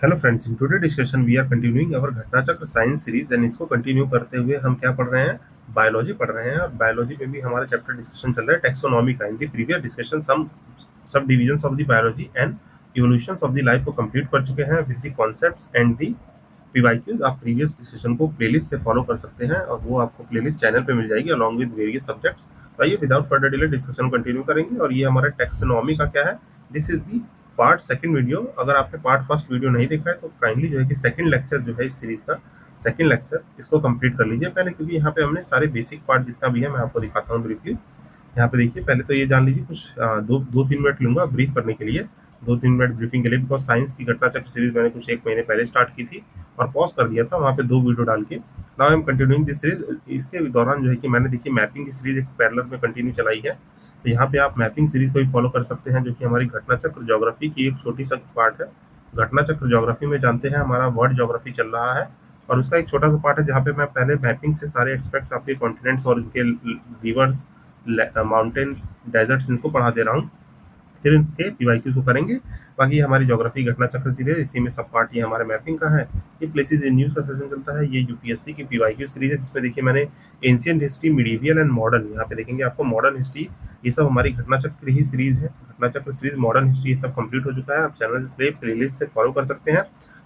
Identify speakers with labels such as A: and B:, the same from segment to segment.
A: Hello friends, in today discussion we are continuing our Ghatna Chakra science series and इसको continue करते हुए हम क्या पढ़ रहे हैं? बायोलॉजी पढ़ रहे हैं। और बायोलॉजी में भी हमारा चैप्टर डिस्कशन चल रहा है टेक्सोनॉमी का। इन द प्रीवियस डिस्कशन हम सब divisions of the biology and evolutions of the life को कंप्लीट कर चुके हैं with the concepts and the PYQs. आप प्रीवियस डिस्कशन को प्लेलिस्ट से फॉलो कर सकते हैं और वो आपको प्लेलिस्ट चैनल पे मिल जाएगी अलॉन्ग विद वेरियस सब्जेक्ट्स। तो आइए without further delay discussion continue करेंगे। और ये हमारा टेक्सोनॉमी का क्या है, this is the part second video. अगर आपने पार्ट फर्स्ट वीडियो नहीं देखा है तो काइंडली जो है कि सेकंड लेक्चर जो है इस सीरीज का सेकंड लेक्चर इसको कंप्लीट कर लीजिए पहले, क्योंकि यहाँ पे हमने सारे बेसिक पार्ट जितना भी है मैं आपको दिखाता हूँ ब्रीफली। यहाँ पे देखिए, पहले तो ये जान लीजिए कुछ दो तीन मिनट लूंगा ब्रीफ करने के लिए, 2-3 मिनट ब्रीफिंग के लिए, बिकॉज साइंस की घटना चक्र सीरीज मैंने कुछ एक महीने पहले स्टार्ट की थी और पॉज कर दिया था वहाँ पे 2 वीडियो डाल के। Now I am continuing this series. इसके दौरान जो है कि मैंने देखिए मैपिंग की सीरीज एक पैरेलल में कंटिन्यू चलाई है। तो यहाँ पे आप मैपिंग सीरीज को ही फॉलो कर सकते हैं, जो कि हमारी घटना चक्र ज्योग्राफी की एक छोटी सा पार्ट है। घटना चक्र ज्योग्राफी में जानते हैं हमारा वर्ल्ड ज्योग्राफी चल रहा है और उसका एक छोटा सा पार्ट है जहाँ पे मैं पहले मैपिंग से सारे एक्सपेक्ट्स आपके कॉन्टिनेंट्स और इनके रिवर्स, माउंटेन्स, डेजर्ट्स इनको पढ़ा दे रहा हूँ। फिर इसके पीवाईक्यूज को करेंगे। बाकी हमारी ज्योग्राफी घटना चक्र सीरीज, इसी में सब पार्ट ये हमारे मैपिंग का है। ये प्लेसेस इन न्यूज का सेशन चलता है। ये यूपीएससी की पीवाईक्यू सीरीज है जिसमें देखिए मैंने ancient history, medieval and modern, यहाँ पे देखेंगे आपको मॉडर्न हिस्ट्री, ये सब हमारी घटना चक्र ही सीरीज है। घटना चक्र सीरीज, मॉडर्न हिस्ट्री, ये सब कंप्लीट हो चुका है। आप चैनल पे प्लेलिस्ट से फॉलो कर सकते हैं।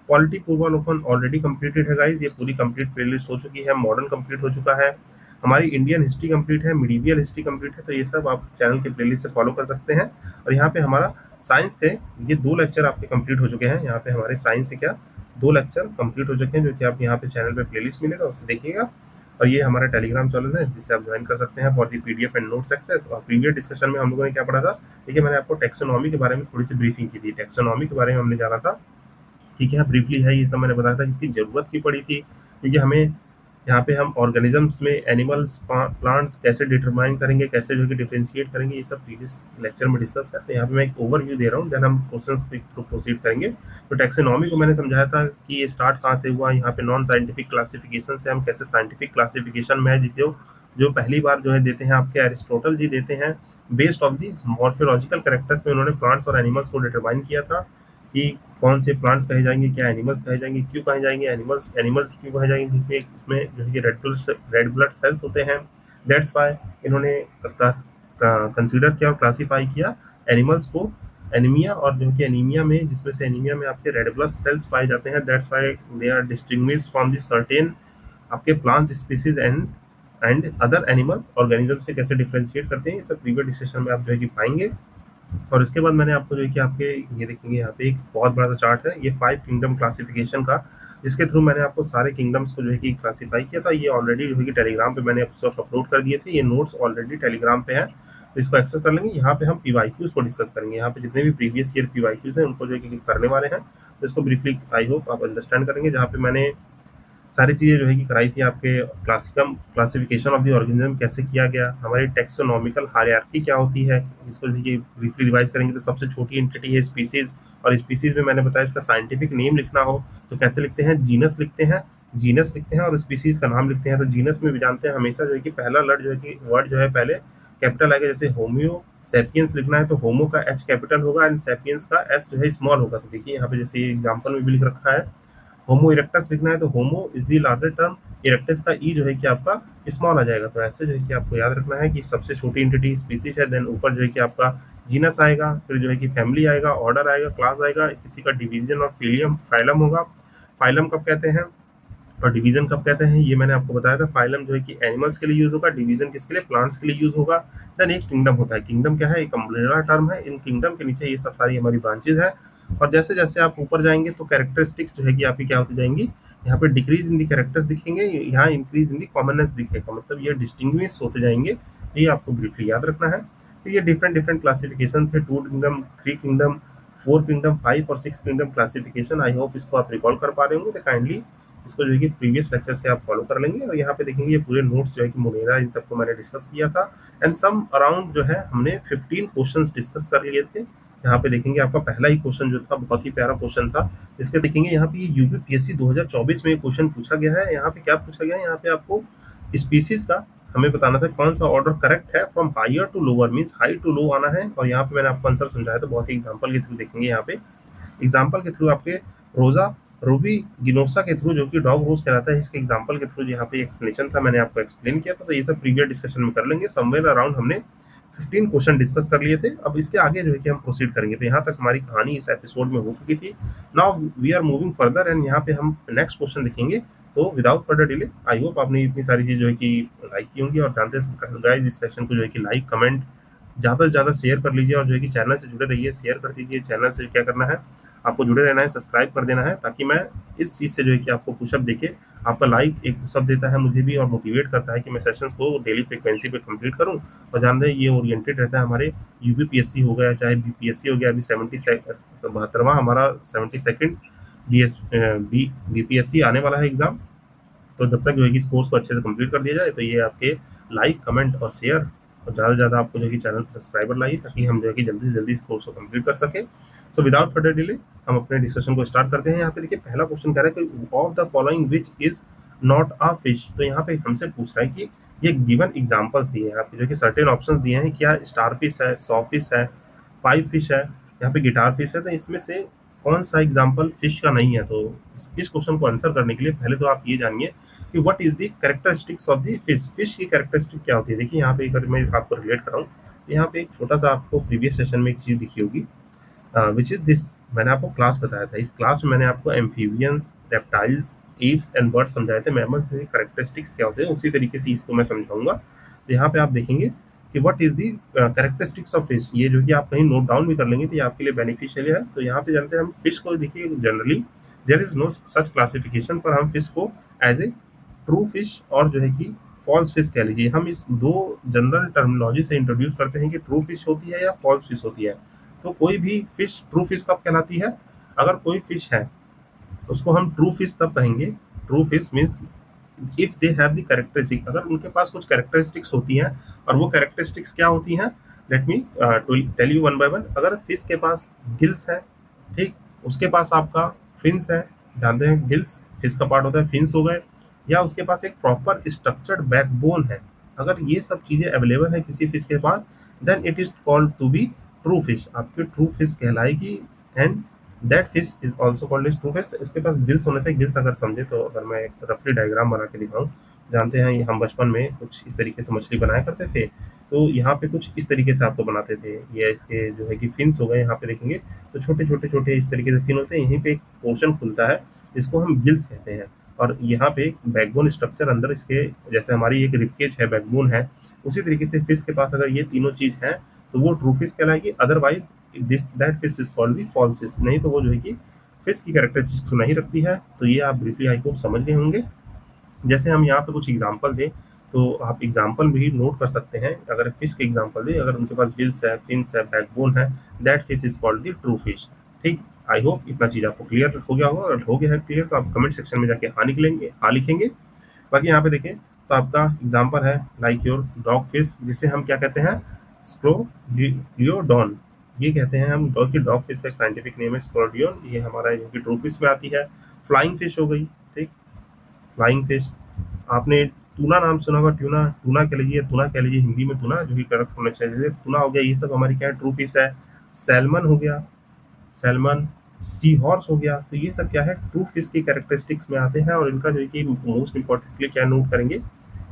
A: पॉलिटी पूर्वालोकन ऑलरेडी कंप्लीटेड है गाइज, ये पूरी कंप्लीट प्लेलिस्ट हो चुकी है। मॉडर्न कंप्लीट हो चुका है। हमारी इंडियन हिस्ट्री कंप्लीट है, मिडीवियल हिस्ट्री कंप्लीट है। तो ये सब आप चैनल के प्लेलिस्ट से फॉलो कर सकते हैं। और यहाँ पे हमारा साइंस के ये 2 लेक्चर आपके कंप्लीट हो चुके हैं। यहाँ पे हमारे साइंस से क्या 2 लेक्चर कंप्लीट हो चुके हैं, जो कि आप यहाँ पे चैनल पे प्लेलिस्ट मिलेगा उससे देखिएगा। और ये हमारा टेलीग्राम चैनल है जिसे आप ज्वाइन कर सकते हैं for the PDF and notes access. और प्रीवियस डिस्कशन में हम लोगों ने क्या पढ़ा था, देखिए मैंने आपको टेक्सोनॉमी के बारे में थोड़ी सी ब्रीफिंग की थी। टेक्सोनॉमी के बारे में हमने जाना था कि क्या ब्रीफली है, ये सब मैंने बताया था कि इसकी जरूरत क्यों पड़ी थी, क्योंकि हमें यहाँ पे हम ऑर्गेनिजम्स में एनिमल्स, प्लांट्स कैसे डिटरमाइन करेंगे, कैसे जो कि डिफ्रेंशिएट करेंगे, ये सब प्रीवियस लेक्चर में डिस्कस है। तो यहाँ पे मैं एक ओवरव्यू दे रहा हूँ, देन हम क्वेश्चंस के थ्रू प्रोसीड करेंगे। तो टैक्सोनॉमी को मैंने समझाया था कि ये स्टार्ट कहाँ से हुआ। यहाँ पे नॉन साइंटिफिक क्लासिफिकेशन से हम कैसे साइंटिफिक क्लासिफिकेशन में है, जो पहली बार जो है देते हैं आपके एरिस्टोटल जी देते हैं। Based of the morphological characters में उन्होंने प्लांट्स और एनिमल्स को डिटरमाइन किया था कि कौन से प्लांट्स कहे जाएंगे, क्या एनिमल्स कहे जाएंगे, क्यों कहे जाएंगे एनिमल्स, एनिमल्स क्यों कहे जाएंगे, क्योंकि उसमें जो है रेड ब्लड सेल्स होते हैं। दैट्स वाई इन्होंने कंसीडर किया और क्लासीफाई किया एनिमल्स को एनीमिया, और जो कि एनीमिया में, जिसमें से एनीमिया में आपके रेड ब्लड सेल्स पाए जाते हैं। That's why they are distinguished from the certain आपके plant species and other animals. Organism से कैसे डिफ्रेंशिएट करते हैं, ये सब प्रीवियस डिस्कशन में आप जो है कि पाएंगे। और इसके बाद मैंने आपको जो है कि आपके ये देखेंगे यहाँ पे एक बहुत बड़ा सा चार्ट है, ये 5 किंगडम क्लासिफिकेशन का, जिसके थ्रू मैंने आपको सारे किंगडम्स को जो है कि क्लासीफाई किया था। ये ऑलरेडी जो है कि टेलीग्राम पे मैंने एपिसोड अपलोड कर दिए थे, ये नोट्स ऑलरेडी टेलीग्राम पे है, तो इसको एक्सेस कर लेंगे। यहाँ पे हम पीवाईक्यूज को डिस्कस करेंगे। यहाँ पे जितने भी प्रीवियस ईयर पीवाईक्यूज हैं उनको जो है कि करने वाले हैं, तो इसको ब्रीफली आई होप आप अंडरस्टैंड करेंगे। जहाँ पे मैंने सारी चीज़ें जो है कि कराई थी आपके क्लासिफिकेशन ऑफ द ऑर्गेनिज्म कैसे किया गया, हमारी टेक्सोनॉमिकल हायरार्की क्या होती है, इसको जो है ब्रीफली रिवाइज करेंगे। तो सबसे छोटी एंटिटी है स्पीसीज, और स्पीसीज में मैंने बताया इसका साइंटिफिक नेम लिखना हो तो कैसे लिखते हैं, जीनस लिखते हैं, जीनस लिखते हैं और स्पीसीज का नाम लिखते हैं। तो जीनस में भी जानते हैं हमेशा जो है कि पहला लड़ जो है कि वर्ड जो है पहले कैपिटल आएगा। जैसे होम्यो सैपियंस लिखना है तो होमो का एच कैपिटल होगा एंड सैपियंस का एस जो है स्मॉल होगा। तो देखिए यहाँ पे जैसे एग्जाम्पल में भी लिख रखा है, होमो इरेक्टस लिखना है तो homo is the larger term, erectus का ई जो है कि आपका स्मॉल आ जाएगा। तो ऐसे जो है कि आपको याद रखना है कि सबसे छोटी एंटिटी स्पीसीज है, देन ऊपर जो है कि आपका जीनस आएगा, फिर जो है कि फैमिली आएगा, ऑर्डर आएगा, क्लास आएगा, किसी का डिवीजन और फिलियम, फाइलम होगा। फाइलम कब कहते हैं और डिवीजन कब कहते हैं, ये मैंने आपको बताया था। फाइलम जो है कि एनिमल्स के लिए यूज होगा, डिवीजन किसके लिए, प्लांट्स के लिए यूज होगा। देन एक किंगडम होता है। किंगडम क्या है, एक अम्ब्रेला टर्म है। इन किंगडम के नीचे ये सब सारी हमारी ब्रांचेज है। और जैसे जैसे आप ऊपर जाएंगे तो कैरेक्टरिस्टिक्स जो है कि आपकी क्या होती जाएंगी, यहाँ पे डिक्रीज इन दी कैरेक्टर्स दिखेंगे, यहाँ इंक्रीज इन दी कॉमननेस दिखेगा, मतलब ये डिस्टिंग्विश होते जाएंगे। तो ये आपको ब्रीफली याद रखना है। तो ये डिफरेंट डिफरेंट क्लासिफिकेशन थे, 2 किंगडम, 3 किंगडम, 4 किंगडम, 5 और 6 किंगडम क्लासिफिकेशन। आई होप इसको आप रिकॉल कर पा रहे होंगे। तो काइंडली इसको जो है कि प्रीवियस लेक्चर से आप फॉलो कर लेंगे। और यहाँ पे देखेंगे ये पूरे नोट्स जो है कि मुनेरा इन सबको मैंने डिस्कस किया था। एंड सम अराउंड जो है हमने 15 क्वेश्चंस डिस्कस कर लिए थे। यहाँ पे देखेंगे आपका पहला ही क्वेश्चन जो था बहुत ही प्यारा क्वेश्चन था। इसके देखेंगे यहाँ पे ये यूपीपीएससी 2024 में ये क्वेश्चन पूछा गया है। यहाँ पे क्या पूछा गया है, यहाँ पे आपको स्पीसीज का हमें बताना था कौन सा ऑर्डर करेक्ट है, from higher to lower, means high to low आना है। और यहाँ पे मैंने आपको आंसर समझाया था बहुत ही एग्जाम्पल के थ्रू। देखेंगे यहाँ पे एग्जाम्पल के थ्रू आपके रोजा रूबी गिनोसा के थ्रू, जो कि डॉग रोज कहलाता है, इसके एग्जांपल के थ्रू यहाँ पे एक्सप्लेनेशन था, मैंने आपको एक्सप्लेन किया था। तो ये सब प्रीवियस डिस्कशन में कर लेंगे। समवेयर अराउंड हमने 15 क्वेश्चन डिस्कस कर लिए थे। अब इसके आगे जो है कि हम प्रोसीड करेंगे। तो यहाँ तक हमारी कहानी इस एपिसोड में हो चुकी थी। Now we are moving further and यहाँ पे हम नेक्स्ट क्वेश्चन देखेंगे। तो without further delay, I hope आपने इतनी सारी चीज जो है कि लाइक की होंगी, और जानते हैं गाइस, इस सेशन को जो है कि लाइक कमेंट ज़्यादा से ज़्यादा शेयर कर लीजिए, और जो है कि चैनल से जुड़े रहिए, शेयर कर दीजिए। चैनल से क्या करना है, आपको जुड़े रहना है, सब्सक्राइब कर देना है, ताकि मैं इस चीज़ से जो है कि आपको पुशअप देके, आपका लाइक एक पुशअप देता है मुझे भी, और मोटिवेट करता है कि मैं सेशंस को डेली फ्रिक्वेंसी पे कंप्लीट करूं। और जान रहे हैं ये ओरिएंटेड रहता है हमारे यूपीपीएससी हो गया, चाहे बीपीएससी हो गया, अभी 72वां हमारा 72nd बीपीएससी आने वाला है एग्जाम। तो जब तक जो है कि इस कोर्स को अच्छे से कंप्लीट कर दिया जाए, तो ये आपके लाइक कमेंट और शेयर, और ज़्यादा से ज़्यादा आपको जो है कि चैनल पर सब्सक्राइबर लाइए, ताकि हम जो है कि जल्दी से जल्दी इस कोर्स को कंप्लीट कर सकें। सो विदाउट फर्दर डिले हम अपने डिस्कशन को स्टार्ट करते हैं। यहाँ पे देखिए पहला क्वेश्चन कह रहा है कि of the following which is not a fish. तो यहाँ पे हमसे पूछ रहा है कि ये गिवन एग्जांपल्स दिए हैं आपके, जो कि सर्टेन ऑप्शंस दिए हैं, क्या स्टार फिश है, सॉ फिश है, पाइप फिश है, यहाँ पे गिटार फिश है। तो इसमें से कौन सा एग्जाम्पल फिश का नहीं है? तो इस क्वेश्चन को आंसर करने के लिए पहले तो आप ये जानिए कि what is the characteristics of the fish. Fish की कैरेक्टरिस्टिक क्या होती है? देखिए यहाँ पे अगर मैं आपको रिलेट कराऊं, तो यहाँ पे एक छोटा सा आपको प्रीवियस सेशन में एक चीज दिखी होगी, विच इज दिस। मैंने आपको क्लास बताया था, इस क्लास में मैंने आपको amphibians, reptiles, apps and birds समझाए थे, मैमल्स के कैरेक्टरिस्टिक्स क्या होते हैं, उसी तरीके से इसको मैं समझाऊंगा। तो यहाँ पे आप देखेंगे कि what is the characteristics of fish. ये जो कि आप कहीं नोट डाउन भी कर लेंगे तो ये आपके लिए बेनिफिशियल है। तो यहाँ पे जानते हैं हम फिश को, देखिए generally there is no such classification, पर हम फिश को एज ए ट्रू फिश और जो है कि फॉल्स फिश कह लीजिए, हम इस दो जनरल टर्मिनोलॉजी से इंट्रोड्यूस करते हैं कि ट्रू फिश होती है या फॉल्स फिश होती है। तो कोई भी फिश ट्रू फिश कब कहलाती है? अगर कोई फिश है उसको हम ट्रू फिश तब कहेंगे। True fish means if they have the characteristic, अगर उनके पास कुछ कैरेक्टरिस्टिक्स होती हैं। और वो कैरेक्टरिस्टिक्स क्या होती हैं? Let me tell you one by one. अगर फिश के पास गिल्स है, ठीक, उसके पास आपका फिन्स है, जानते हैं गिल्स फिश का पार्ट होता है, फिन्स हो गए, या उसके पास एक प्रॉपर स्ट्रक्चर्ड बैकबोन है, अगर ये सब चीजें अवेलेबल है किसी फिश के पास, then it is called to be true fish, आपकी ट्रू फिश कहलाएगी। And that fish is also called as true fish. इसके पास गिल्स होने चाहिए। गिल्स अगर समझे तो, अगर मैं एक रफली डायग्राम बना के दिखाऊं, जानते हैं हम बचपन में कुछ इस तरीके से मछली बनाया करते थे। तो यहाँ पे कुछ इस तरीके से आपको बनाते थे। ये इसके जो है कि फिन्स हो गए, यहाँ पे देखेंगे तो छोटे छोटे छोटे इस तरीके से फिन होते हैं। यहीं पे एक पोर्शन खुलता है, इसको हम गिल्स कहते हैं। और यहाँ पे एक बैकबोन स्ट्रक्चर अंदर इसके, जैसे हमारी एक रिपकेज है, बैकबोन है, उसी तरीके से फिश के पास अगर ये तीनों चीज है तो वो ट्रू फिश कहलाएगी। Otherwise this that fish is called the false fish. नहीं तो वो जो है कि फिश की कैरेक्टरिस्टिक्स नहीं रखती है। तो ये आप ब्रीफली आई होप समझ गए होंगे। जैसे हम यहाँ पे कुछ एग्जांपल दें, तो आप एग्जांपल भी नोट कर सकते हैं। अगर फिश के एग्जांपल दें, अगर उनके पास गिल्स है, फिन्स है, बैकबोन है, that fish is called the true fish. ठीक, आई होप इतना चीज आपको क्लियर हो गया होगा। और हो गया है क्लियर तो आप कमेंट सेक्शन में जाके हाँ निकलेंगे, हाँ लिखेंगे। बाकी यहाँ पे देखें तो आपका एग्जांपल है लाइक योर डॉग फिश, जिसे हम क्या कहते हैं? स्क्रोडियोडॉन, ये कहते हैं हम। डॉग फिश का एक साइंटिफिक नेम है स्क्रोडियोन। ये हमारा जो कि ट्रू फिश में आती है। फ्लाइंग फिश हो गई, ठीक, फ्लाइंग फिश। आपने टूना नाम सुना होगा, ट्यूना, टूना कह लीजिए, टूना कह लीजिए, हिंदी में टूना जो कि करेक्ट होना चाहिए। जैसे टूना हो गया, ये सब हमारी क्या है? ट्रू फिश है। सैल्मन हो गया, सैल्मन, सी हॉर्स हो गया। तो ये सब क्या है? ट्रू फिश की कैरेक्टरिस्टिक्स में आते हैं। और इनका जो है कि मोस्ट इंपॉर्टेंटली क्या नोट करेंगे,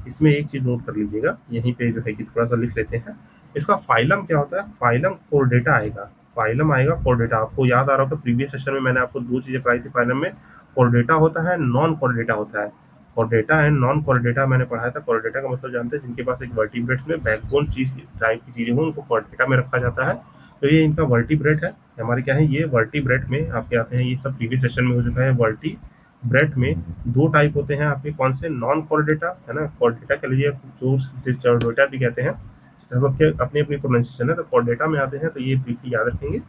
A: इसमें एक चीज नोट कर लीजिएगा, यहीं पे जो है कि थोड़ा सा लिख लेते हैं। इसका फाइलम क्या होता है? फाइलम कोर्डेटा आएगा, फाइलम आएगा कोर्डेटा। आपको याद आ रहा होगा प्रीवियस सेशन में मैंने आपको दो चीजें पढ़ाई थी फाइलम में, कोर्डेटा होता है, नॉन कोर्डेटा होता है। कोर्डेटा एंड नॉन कोर्डेटा मैंने पढ़ाया था। कोर्डेटा का मतलब जानते हैं जिनके पास एक वर्टिब्रेट्स में बैकबोन चीज टाइप की चीजें हों, उनको कोर्डेटा में रखा जाता है। तो ये इनका वर्टिब्रेट है। हमारे क्या है? ये वर्टिब्रेट में आपके आते हैं। ये सब प्रीवियस सेशन में हो चुका है। वर्टिब्रेट में दो टाइप होते हैं आपके, कौन से? नॉन कोर्डेटा है ना, कोर्डेटा कह लीजिए, जो इसे चौडेटा भी कहते हैं। सबके अपनी अपनी प्रोनाउंसिएशन है। तो कोर्डेटा में आते हैं, तो ये ब्रीफली याद रखेंगे।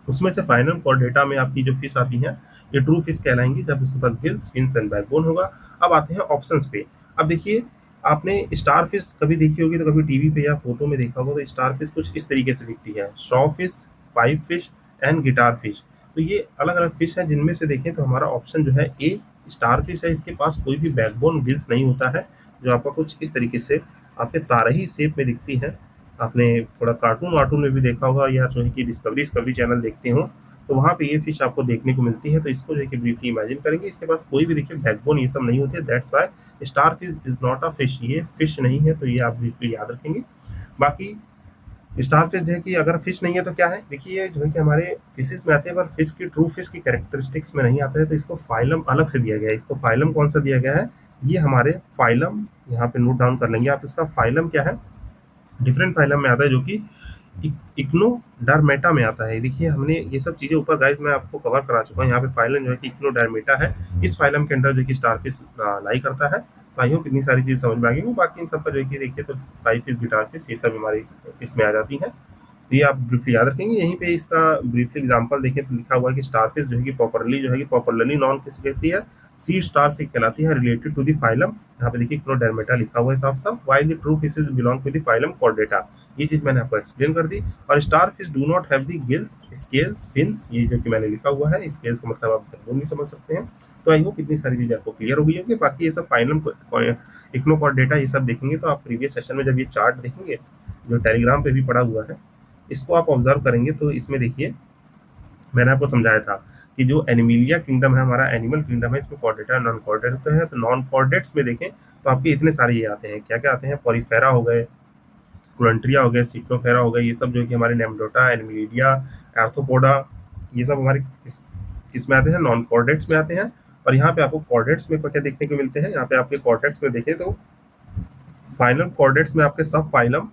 A: उसमें से फाइनल कोर्डेटा में आपकी जो फिश आती है, ये ट्रू फिश कहलाएंगी जब उसके पास गिल्स, फिन्स एंड बैकबोन होगा। अब आते हैं ऑप्शंस पे। अब देखिए, आपने स्टार फिश कभी देखी होगी, तो कभी टीवी पे या फोटो में देखा होगा। तो स्टार फिश कुछ इस तरीके से दिखती है, Shaw fish, pipe fish and guitar fish. तो ये अलग अलग फिश है, जिनमें से देखें तो हमारा ऑप्शन जो है ए स्टार फिश है। इसके पास कोई भी बैकबोन, गिल्स नहीं होता है, जो आपका कुछ इस तरीके से आपके तारही शेप में दिखती है। आपने थोड़ा कार्टून वार्टून में भी देखा होगा, या जो है कि डिस्कवरी चैनल देखते हो, तो वहाँ पे ये फिश आपको देखने को मिलती है। तो इसको जो है कि ब्रीफली इमेजिन करेंगे। इसके पास कोई भी देखिए बैकबोन ये सब नहीं होती है, that's why star fish is not a fish, ये फिश नहीं है। तो ये आप ब्रीफली याद रखेंगे। बाकी स्टार फिश जो है कि अगर फिश नहीं है तो क्या है, देखिए ये जो है कि हमारे फिशेस में आते हैं, पर फिश की ट्रू फिश की कैरेक्टरिस्टिक्स में नहीं आता है। तो इसको फाइलम अलग से दिया गया है। इसको फाइलम कौन सा दिया गया है, ये हमारे फाइलम यहाँ पे नोट डाउन कर लेंगे आप। इसका फाइलम क्या है, डिफरेंट फाइलम में आता है, जो कि इक्नोडर्मेटा में आता है। देखिए हमने ये सब चीजें ऊपर गाइस मैं आपको कवर करा चुका हूँ। यहाँ पे फाइलम जो है कि इक्नोडर्मेटा है। इस फाइलम के अंदर जो है कि स्टारफिश लाई करता है। तो आई होप इतनी सारी चीजें समझ में आ गई। बाकी इन सब का जो है कि देखिए तो फाइव फिश, गिटार फिश, ये सब हमारे इसमें आ जाती है। तो ये आप ब्रीफली याद रखेंगे। यहीं पे इसका ब्रीफली एग्जांपल देखें तो लिखा हुआ है कि स्टारफिश जो है कि प्रॉपरली जो है कि प्रॉपरली नॉन किसे कहती है, सी स्टार से कहलाती है, रिलेटेड टू द फाइलम। यहाँ पे देखिए क्लोडर्मेटा लिखा हुआ है साफ साफ। While the true fishes belong to the phylum chordata, ये चीज मैंने आपको एक्सप्लेन कर दी। और star fish do not have the gills, scales, fins, ये जो कि मैंने लिखा हुआ है। स्केल्स का मतलब आप वो नहीं समझ सकते हैं। तो आई होप इतनी सारी चीजें आपको क्लियर हो गई होगी। बाकी ये सब फाइलम इक्नोकॉर्डेटा ये सब देखेंगे तो आप प्रीवियस सेशन में जब ये चार्ट देखेंगे जो टेलीग्राम पे भी पड़ा हुआ है, इसको आप ऑब्जर्व करेंगे तो इसमें देखिए मैंने आपको समझाया था कि जो एनिमिलिया किंगडम है, हमारा एनिमल किंगडम है, इसमें कॉर्डेटा नॉन कॉर्डेट है। तो नॉन कॉर्डेट्स में देखें तो आपके इतने सारे ये आते हैं, क्या क्या आते हैं, पॉलीफेरा हो गए, कुलंट्रिया हो गए, सिक्लोफेरा हो गए, ये सब जो कि हमारे नेमडोटा, एनिमिलिया, आर्थ्रोपोडा, ये सब हमारे किस में आते हैं, नॉन कॉर्डेट्स में आते हैं। और यहाँ पे आपको कॉर्डेट्स में क्या देखने को मिलते हैं, यहाँ पे आपके कॉर्डेट्स में देखें तो फाइनल कॉर्डेट्स में आपके सब फाइलम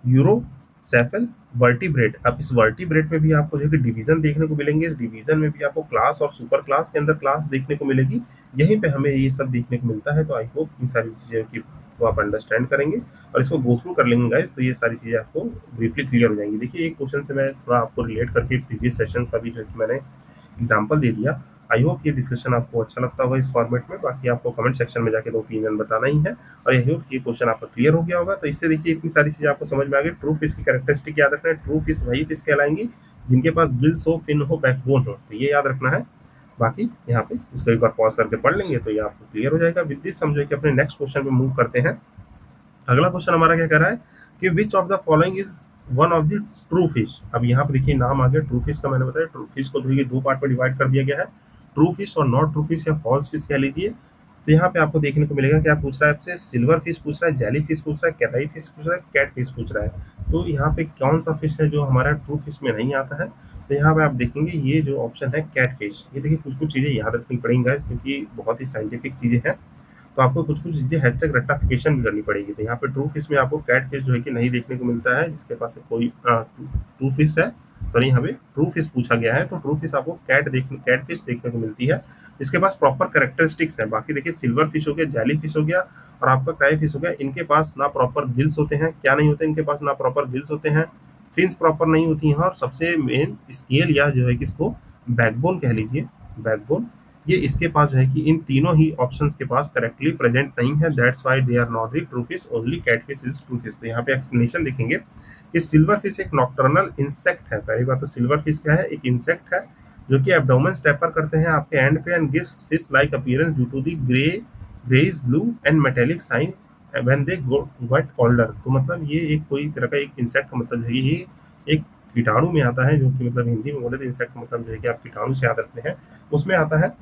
A: यूरोसेफल वर्टिब्रेट। अब इस वर्टिब्रेट में भी आपको जो है कि डिवीजन देखने को मिलेंगे। इस डिवीजन में भी आपको क्लास और सुपर क्लास के अंदर क्लास देखने को मिलेगी। यहीं पे हमें ये सब देखने को मिलता है। तो आई होप इन सारी चीज़ें की तो आप अंडरस्टैंड करेंगे और इसको गो थ्रू कर लेंगे गाइस, तो ये सारी चीज़ें आपको ब्रीफली क्लियर हो जाएंगी। देखिए एक क्वेश्चन से मैं थोड़ा आपको रिलेट करके प्रीवियस सेशन का भी जो है कि मैंने एग्जाम्पल दे दिया। आई होप ये डिस्कशन आपको अच्छा लगता होगा इस फॉर्मेट में। बाकी आपको कमेंट सेक्शन में जाके तो ओपिनियन बताना ही है। और आई होप ये क्वेश्चन आपका क्लियर हो गया होगा। तो इससे देखिए इतनी सारी चीजें आपको समझ में आ गई। ट्रू फिश की कैरेक्टरिस्टिक याद रखना है। ट्रू फिश वही फिश कहलाएंगी जिनके पास गिल्स हो, फिन हो, बैकबोन हो, तो ये याद रखना है। बाकी यहाँ पे इसको एक बार पॉज करके पढ़ लेंगे तो ये आपको क्लियर हो जाएगा। विद दिस समझो कि अपने नेक्स्ट क्वेश्चन पे मूव करते हैं। अगला क्वेश्चन हमारा क्या कह रहा है कि which of the following is one of the true fish. अब यहाँ पे देखिए नाम आ गया ट्रू फिश का। मैंने बताया ट्रू फिश को देखिए दो पार्ट में डिवाइड कर दिया गया है, ट्रू फिश और नॉट ट्रू फिश या फॉल्स फिश कह लीजिए। तो यहाँ पे आपको देखने को मिलेगा क्या पूछ रहा है आपसे, सिल्वर फिश पूछ रहा है, जेली फिश पूछ रहा है, कैराई फिश पूछ रहा है, कैट फिश पूछ रहा है। तो यहाँ पे कौन सा फिश है जो हमारा ट्रू फिश में नहीं आता है। तो यहाँ पे आप देखेंगे ये जो ऑप्शन है कैट फिश। ये देखिए कुछ कुछ चीज़ें याद रखनी पड़ेंगी guys, क्योंकि बहुत ही साइंटिफिक चीज़ें हैं। तो आपको कुछ कुछ चीज़ें हैशटैग रेक्टिफिकेशन भी करनी पड़ेगी। तो यहाँ पे ट्रू फिश में आपको कैट फिश जो है कि नहीं देखने को मिलता है, जिसके पास कोई ट्रू फिश है। सॉरी यहाँ पे ट्रू फिश पूछा गया है, तो ट्रू फिश आपको कैट फिश देखने को मिलती है, जिसके पास प्रॉपर कैरेक्टरिस्टिक्स है। बाकी देखिए सिल्वर फिश हो गया, जेली फिश हो गया और आपका क्राई फिश हो गया, इनके पास ना प्रॉपर गिल्स होते हैं, क्या नहीं होते इनके पास, ना प्रॉपर गिल्स होते हैं, फिन्स प्रॉपर नहीं होती हैं, और सबसे मेन स्केल या जो है कि इसको बैकबोन कह लीजिए, बैकबोन, ये इसके पास जो है कि इन तीनों ही ऑप्शंस के पास करेक्टली प्रेजेंट नहीं है। That's why they are not the true fish, only catfish is true fish. तो यहाँ पे एक्सप्लेनेशन देखेंगे कि सिल्वर फिश एक नॉक्टर्नल इंसेक्ट है। पहली बात तो सिल्वर फिश क्या है, एक इंसेक्ट है जो कि एब्डोमेन स्टेपर करते हैं आपके एंड पे and gives fish like appearance due to the greyish blue and metallic shine when they get older. तो मतलब ये एक कोई तरह का एक इंसेक्ट का मतलब है, ये एक कीटाणु में आता है, जो कि मतलब हिंदी में बोले तो इंसेक्ट मतलब जो है कि आप कीटाणु से याद रखते हैं, उसमें आता है,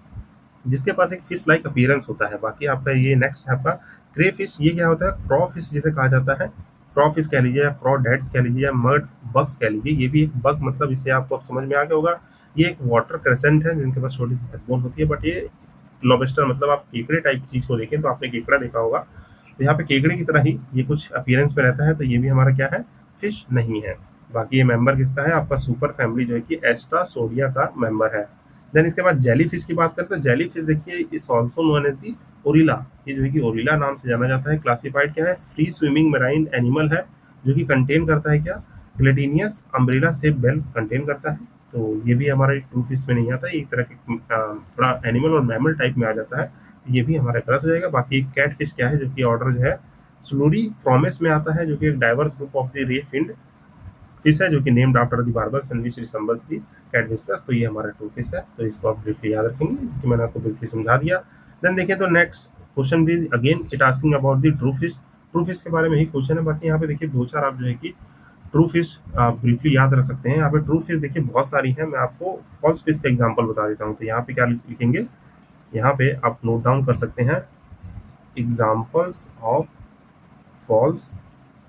A: जिसके पास एक फिश लाइक अपीयरेंस होता है। बाकी आपका ये नेक्स्ट है आपका क्रे फिश। ये क्या होता है, क्रॉ फिश जिसे कहा जाता है, क्रॉ फिश कह लीजिए या क्रॉ डेट्स कह लीजिए या मर्ड बग्स कह लीजिए। ये भी एक बग मतलब इससे आपको अब समझ में आ गया होगा। ये एक वाटर क्रेसेंट है जिनके पास छोटी बैकबोन होती है, बट ये लॉबस्टर मतलब आप केकड़े टाइप की चीज को देखें तो आपने केकड़ा देखा होगा, तो यहाँ पे केकड़े की तरह ही ये कुछ अपीयरेंस में रहता है। तो ये भी हमारा क्या है, फिश नहीं है। बाकी ये मेंबर किसका है, आपका सुपर फैमिली जो है कि एस्ट्रासोडिया का मेंबर है। देन इसके बाद जेली फिश की बात करें तो जेली फिश देखिए इस ऑल्सो नोन एज दी ओरिला। ये जो है कि ओरिला नाम से जाना जाता है। क्लासिफाइड क्या है, फ्री स्विमिंग मैराइन एनिमल है, जो कि कंटेन करता है क्या, ग्लेटिनियस अम्ब्रेला शेप बेल कंटेन करता है। तो ये भी हमारे ट्रू फिश में नहीं आता है, एक तरह के थोड़ा एनिमल और मैमल टाइप में आ जाता है, तो ये भी हमारा गलत हो जाएगा। बाकी कैट फिश क्या है, जो कि ऑर्डर जो है स्लूरी फ्रॉमेस में आता है, जो कि एक डाइवर्स ग्रुप ऑफ द रे फिंड फिश है, जो कि named after the barbels and which resembles the cat whiskers. तो ये हमारा ट्रू फिश है, तो इसको आप ब्रीफली याद रखेंगे, क्योंकि मैंने आपको ब्रीफली समझा दिया। देन देखिए तो नेक्स्ट क्वेश्चन भी again it asking about the true fish. True fish के बारे में ही क्वेश्चन है। बाकी यहाँ पे देखिए दो चार आप जो है कि ट्रू फिश आप ब्रीफली याद रख सकते हैं। यहाँ पे ट्रू फिश देखिए बहुत सारी है, मैं आपको फॉल्स फिश का एग्जांपल बता देता हूँ। तो यहाँ पे क्या लिखेंगे, यहाँ पे आप नोट डाउन कर सकते हैं examples of false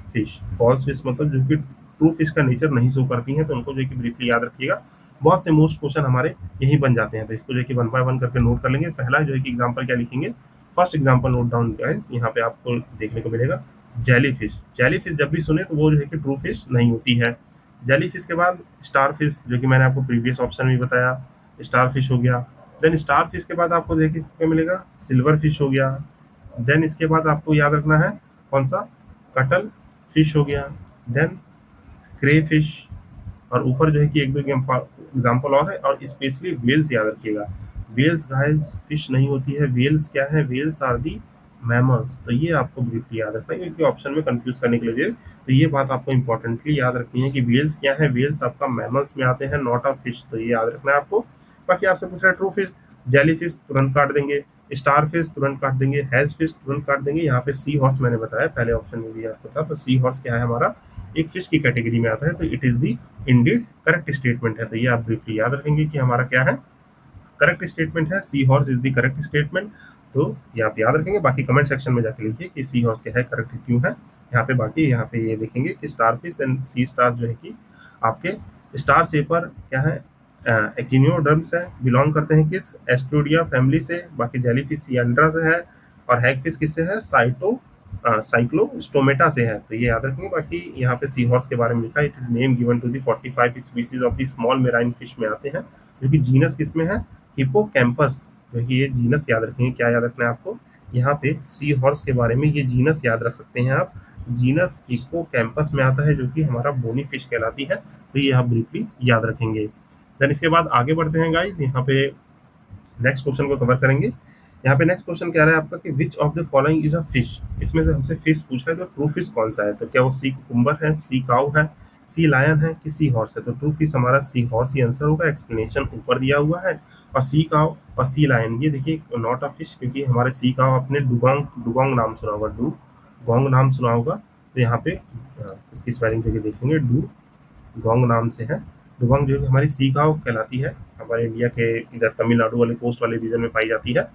A: fish. False fish मतलब जो कि ट्रू फिश का नेचर नहीं शो करती हैं, तो उनको जो है कि ब्रीफली याद रखिएगा। बहुत से मोस्ट क्वेश्चन हमारे यही बन जाते हैं, तो इसको जो है कि वन बाय वन करके नोट कर लेंगे। पहला जो है कि एग्जाम्पल क्या लिखेंगे, first example note down guys, यहाँ पे आपको देखने को मिलेगा जेली फिश। जेली फिश जब भी सुने तो वो जो है कि ट्रू फिश नहीं होती है। जेली फिश के बाद स्टार फिश, जो कि मैंने आपको प्रीवियस ऑप्शन में बताया, स्टार फिश हो गया। देन स्टार फिश के बाद आपको देखने को मिलेगा सिल्वर फिश हो गया। देन इसके बाद आपको याद रखना है कौन सा, कटल फिश हो गया। देन क्रे फिश, और ऊपर जो है कि एक दो एग्जाम्पल और है, और स्पेशली वेल्स याद रखिएगा। वेल्स गाइस फिश नहीं होती है, वेल्स क्या है, वेल्स आर दी मैमल्स। तो ये आपको ब्रीफली याद रखना है, क्योंकि ऑप्शन में कंफ्यूज करने के लिए। तो ये बात आपको इंपॉर्टेंटली याद रखनी है कि वेल्स क्या है, वेल्स आपका मैमल्स में आते हैं, नॉट अ फिश। तो ये याद रखना है आपको। बाकी आपसे पूछ रहा है ट्रू फिश, जेली फिश तुरंत काट देंगे, स्टार फिश तुरंत काट देंगे, हैज फिश तुरंत काट देंगे। यहाँ पे सी हॉर्स मैंने बताया पहले ऑप्शन में भी आपको था, तो सी हॉर्स क्या है हमारा, एक फिश की कैटेगरी में आता है, तो it is the Indeed correct statement है। तो ये आप ब्रीफली याद रखेंगे कि हमारा क्या है, करेक्ट स्टेटमेंट है, sea horse is the correct statement. तो ये आप याद रखेंगे। बाकी कमेंट सेक्शन में जाके लिखिए कि सी हॉर्स क्या है, करेक्ट क्यों है। यहाँ पे बाकी यहाँ पे ये देखेंगे कि star fish and sea star जो है कि आपके स्टार सेपर क्या है, एकिनियोडर्म्स है, बिलोंग करते हैं किस एस्ट्रोडिया फैमिली से। बाकी जेलीफिश सिएंड्रा से है, और हैगफिश किससे है, साइक्लोस्टोमेटा से है। तो ये याद रखेंगे। बाकी यहाँ पे सी हॉर्स के बारे में लिखा है, it is name given to the 45 species of the small marine fish में आते हैं, जो कि जीनस किसमें है, हिपोकैम्पस। जो कि ये जीनस याद रखेंगे, क्या याद रखना है आपको, यहाँ पे सी हॉर्स के बारे में ये जीनस याद रख सकते हैं आप, जीनस हिपोकैम्पस में आता है, जो कि हमारा बोनी फिश कहलाती है। तो ये आप ब्रीफली याद रखेंगे। देन इसके बाद आगे बढ़ते हैं गाइज, यहाँ पे नेक्स्ट क्वेश्चन को कवर करेंगे। यहाँ पे नेक्स्ट क्वेश्चन क्या रहा है आपका कि which of the following is a fish. इसमें से हमसे फिश पूछा है, तो ट्रू फिश कौन सा है, तो क्या वो सी कुकुम्बर है, सी काउ है, सी लायन है, कि सी हॉर्स है। तो ट्रू फिश हमारा सी हॉर्स ही आंसर होगा, एक्सप्लेनेशन ऊपर दिया हुआ है। और सी काउ और सी लायन ये देखिए नॉट अ फिश, क्योंकि हमारे सी काउ आपने डुगोंग डुगोंग नाम सुना होगा, डुगोंग नाम सुना होगा। तो यहाँ पे इसकी स्पेलिंग करके देखेंगे, डुगोंग नाम से है। डुगोंग जो है हमारी सी काउ कहलाती है, हमारे इंडिया के इधर तमिलनाडु वाले कोस्ट वाले रीजन में पाई जाती है।